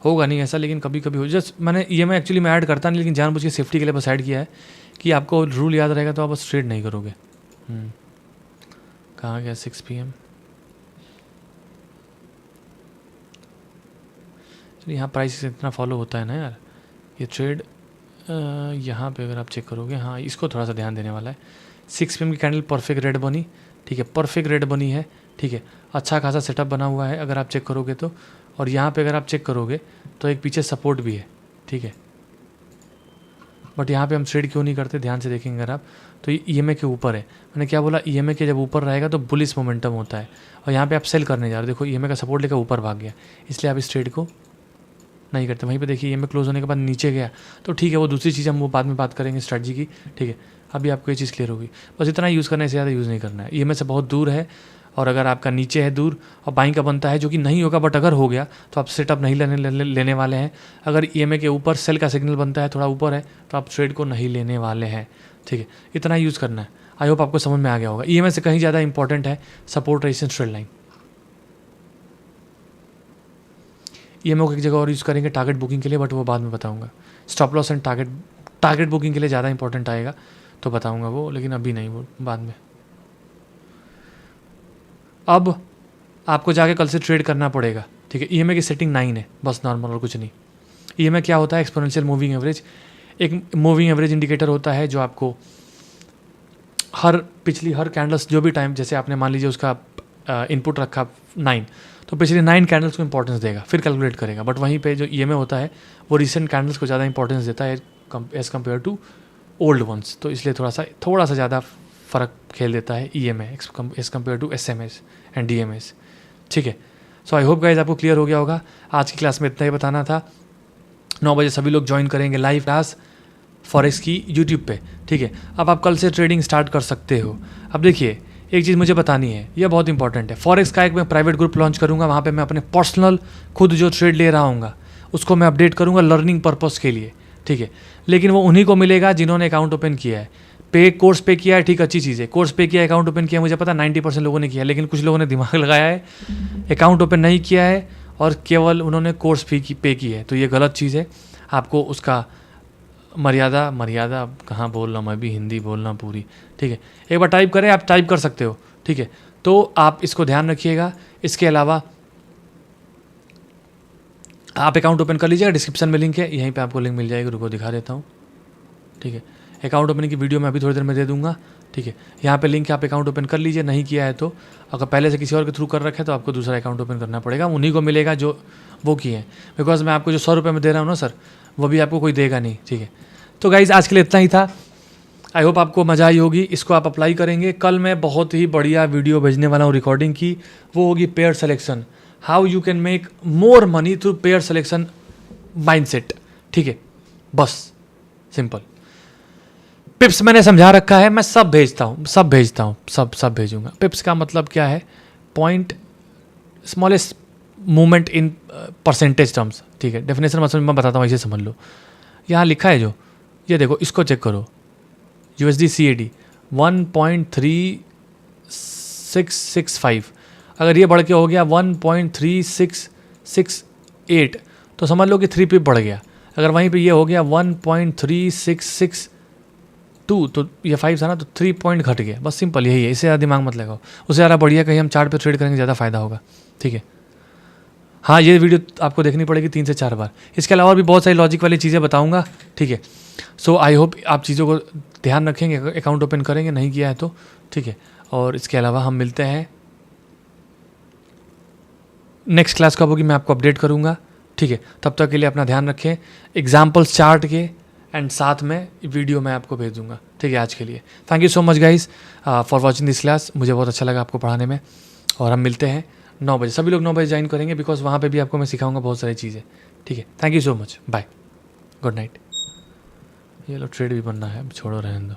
होगा नहीं ऐसा, लेकिन कभी कभी हो। जस्ट मैंने EMI एक्चुअली मैं ऐड करता नहीं, लेकिन जानबूझ के सेफ्टी के लिए बस ऐड किया है कि आपको रूल याद रहेगा तो आप बस ट्रेड नहीं करोगे। कहाँ गया 6 PM? चलिए यहाँ प्राइस इतना फॉलो होता है ना यार, ये ट्रेड यहाँ पे अगर आप चेक करोगे, हाँ इसको थोड़ा सा ध्यान देने वाला है। 6 PM की कैंडल परफेक्ट रेड बनी, ठीक है, परफेक्ट रेड बनी है, ठीक है, अच्छा खासा सेटअप बना हुआ है अगर आप चेक करोगे तो, और यहाँ पे अगर आप चेक करोगे तो एक पीछे सपोर्ट भी है, ठीक है। बट यहाँ पे हम ट्रेड क्यों नहीं करते, ध्यान से देखेंगे अगर आप, तो ये EMA के ऊपर है। मैंने क्या बोला, EMA के जब ऊपर रहेगा तो बुलिश मोमेंटम होता है, और यहाँ पे आप सेल करने जा रहे हो। देखो EMA का सपोर्ट लेकर ऊपर भाग गया, इसलिए आप इस ट्रेड को नहीं करते। वहीं पे देखिए EMA क्लोज होने के बाद नीचे गया, तो ठीक है, वो दूसरी चीज़ हम वो बाद में बात करेंगे स्ट्रैटेजी की, ठीक है। अभी आपको ये चीज़ क्लियर होगी, बस इतना यूज़ करने से ज़्यादा यूज़ नहीं करना है। EMA से बहुत दूर है, और अगर आपका नीचे है दूर और बाइंग का बनता है, जो कि नहीं होगा, बट अगर हो गया तो आप सेटअप नहीं लेने वाले हैं। अगर EMA के ऊपर सेल का सिग्नल बनता है, थोड़ा ऊपर है, तो आप ट्रेड को नहीं लेने वाले हैं, ठीक है। इतना यूज़ करना है। आई होप आपको समझ में आ गया होगा। EMA से कहीं ज़्यादा इंपॉर्टेंट है support resistance trade line. EMA को एक जगह और यूज़ करेंगे टारगेट बुकिंग के लिए, बट वो बाद में बताऊंगा। Stop loss and target booking के लिए ज़्यादा इंपॉर्टेंट आएगा, तो बताऊंगा वो, लेकिन अभी नहीं, वो बाद में। अब आपको जाके कल से ट्रेड करना पड़ेगा, ठीक है। EMA की सेटिंग 9 है, बस नॉर्मल और कुछ नहीं। EMA क्या होता है, एक्सपोनेंशियल मूविंग एवरेज। एक मूविंग एवरेज इंडिकेटर होता है जो आपको पिछली हर कैंडल्स जो भी टाइम, जैसे आपने मान लीजिए उसका इनपुट रखा 9, तो पिछली 9 कैंडल्स को इंपॉर्टेंस देगा, फिर कैलकुलेट करेगा। बट वहीं पे जो EMA होता है वो रिसेंट कैंडल्स को ज़्यादा इंपॉर्टेंस देता है as compare to old ones, तो इसलिए थोड़ा सा ज़्यादा फ़र्क खेल देता है EMA as compare to SMAs and DMAs, ठीक है। सो आई होप गाइज आपको क्लियर हो गया होगा। आज की क्लास में इतना ही बताना था। 9 बजे सभी लोग ज्वाइन करेंगे लाइव क्लास फॉरेक्स की यूट्यूब पे, ठीक है। अब आप कल से ट्रेडिंग स्टार्ट कर सकते हो। अब देखिए, एक चीज़ मुझे बतानी है, यह बहुत इंपॉर्टेंट है। फॉरेक्स का एक मैं प्राइवेट ग्रुप लॉन्च करूँगा, वहाँ पे मैं अपने पर्सनल खुद जो ट्रेड ले रहा हूँ उसको मैं अपडेट करूँगा लर्निंग पर्पज़ के लिए, ठीक है। लेकिन वो उन्हीं को मिलेगा जिन्होंने अकाउंट ओपन किया है, कोर्स पे किया है, ठीक, अच्छी चीज़ है। कोर्स पे किया, अकाउंट ओपन किया, मुझे पता 90% लोगों ने किया, लेकिन कुछ लोगों ने दिमाग लगाया है, अकाउंट ओपन नहीं किया है और केवल उन्होंने कोर्स फी पे की है, तो ये गलत चीज़ है। आपको उसका मर्यादा कहाँ बोल रहा हूँ, मैं भी हिंदी बोल रहा हूँ पूरी, ठीक है। एक बार टाइप करें, आप टाइप कर सकते हो, ठीक है। तो आप इसको ध्यान रखिएगा। इसके अलावा आप अकाउंट ओपन कर लीजिएगा, डिस्क्रिप्शन में लिंक है, यहीं पे आपको लिंक मिल जाएगी। रुको दिखा देता हूँ, ठीक है। अकाउंट ओपनिंग की वीडियो मैं अभी थोड़ी देर में दे दूंगा, ठीक है। यहाँ पे लिंक है, आप अकाउंट ओपन कर लीजिए। नहीं किया है तो, अगर पहले से किसी और के थ्रू कर रखे तो आपको दूसरा अकाउंट ओपन करना पड़ेगा, उन्हीं को मिलेगा जो वो किए हैं। बिकॉज मैं आपको जो 100 रुपये में दे रहा हूँ ना सर, वो भी आपको कोई देगा नहीं, ठीक है। तो गाइज़ आज के लिए इतना ही था। आई होप आपको मज़ा आई होगी, इसको आप अप्लाई करेंगे। कल मैं बहुत ही बढ़िया वीडियो भेजने वाला हूँ रिकॉर्डिंग की, वो होगी pair selection, how you can make more money through pair selection mindset, ठीक है। बस सिंपल पिप्स मैंने समझा रखा है, मैं सब भेजता हूँ, सब भेजूंगा। पिप्स का मतलब क्या है, point smallest movement in percentage terms, ठीक है। डेफिनेशन मतलब मैं बताता हूँ, इसे समझ लो। यहाँ लिखा है जो, ये देखो, इसको चेक करो, USD CAD 1.3665, अगर ये बढ़ के हो गया 1.3668 तो समझ लो कि 3 पिप बढ़ गया। अगर वहीं पे ये हो गया 1.3662 तो ये 5 था ना, तो 3 पॉइंट घट गया। बस सिंपल यही है, इससे ज़्यादा दिमाग मत लगाओ। उससे ज़्यादा बढ़िया कहीं हम चार्ट पे ट्रेड करेंगे, ज़्यादा फायदा होगा, ठीक है। हाँ, ये वीडियो आपको देखनी पड़ेगी 3 से 4 बार। इसके अलावा भी बहुत सारी लॉजिक वाली चीज़ें बताऊंगा, ठीक है। सो आई होप आप चीज़ों को ध्यान रखेंगे, अकाउंट ओपन करेंगे, नहीं किया है तो, ठीक है। और इसके अलावा हम मिलते हैं नेक्स्ट क्लास कब होगी मैं आपको अपडेट करूँगा, ठीक है। तब तक के लिए अपना ध्यान रखें, एग्जाम्पल्स चार्ट के एंड साथ में वीडियो मैं आपको भेज दूँगा, ठीक है। आज के लिए thank you so much guys for watching this class, मुझे बहुत अच्छा लगा आपको पढ़ाने में। और हम मिलते हैं 9 बजे, सभी लोग 9 बजे ज्वाइन करेंगे, बिकॉज वहाँ पे भी आपको मैं सिखाऊंगा बहुत सारी चीज़ें, ठीक है। Thank you so much, bye, good night. ये लो ट्रेड भी बनना है, छोड़ो रहने दो।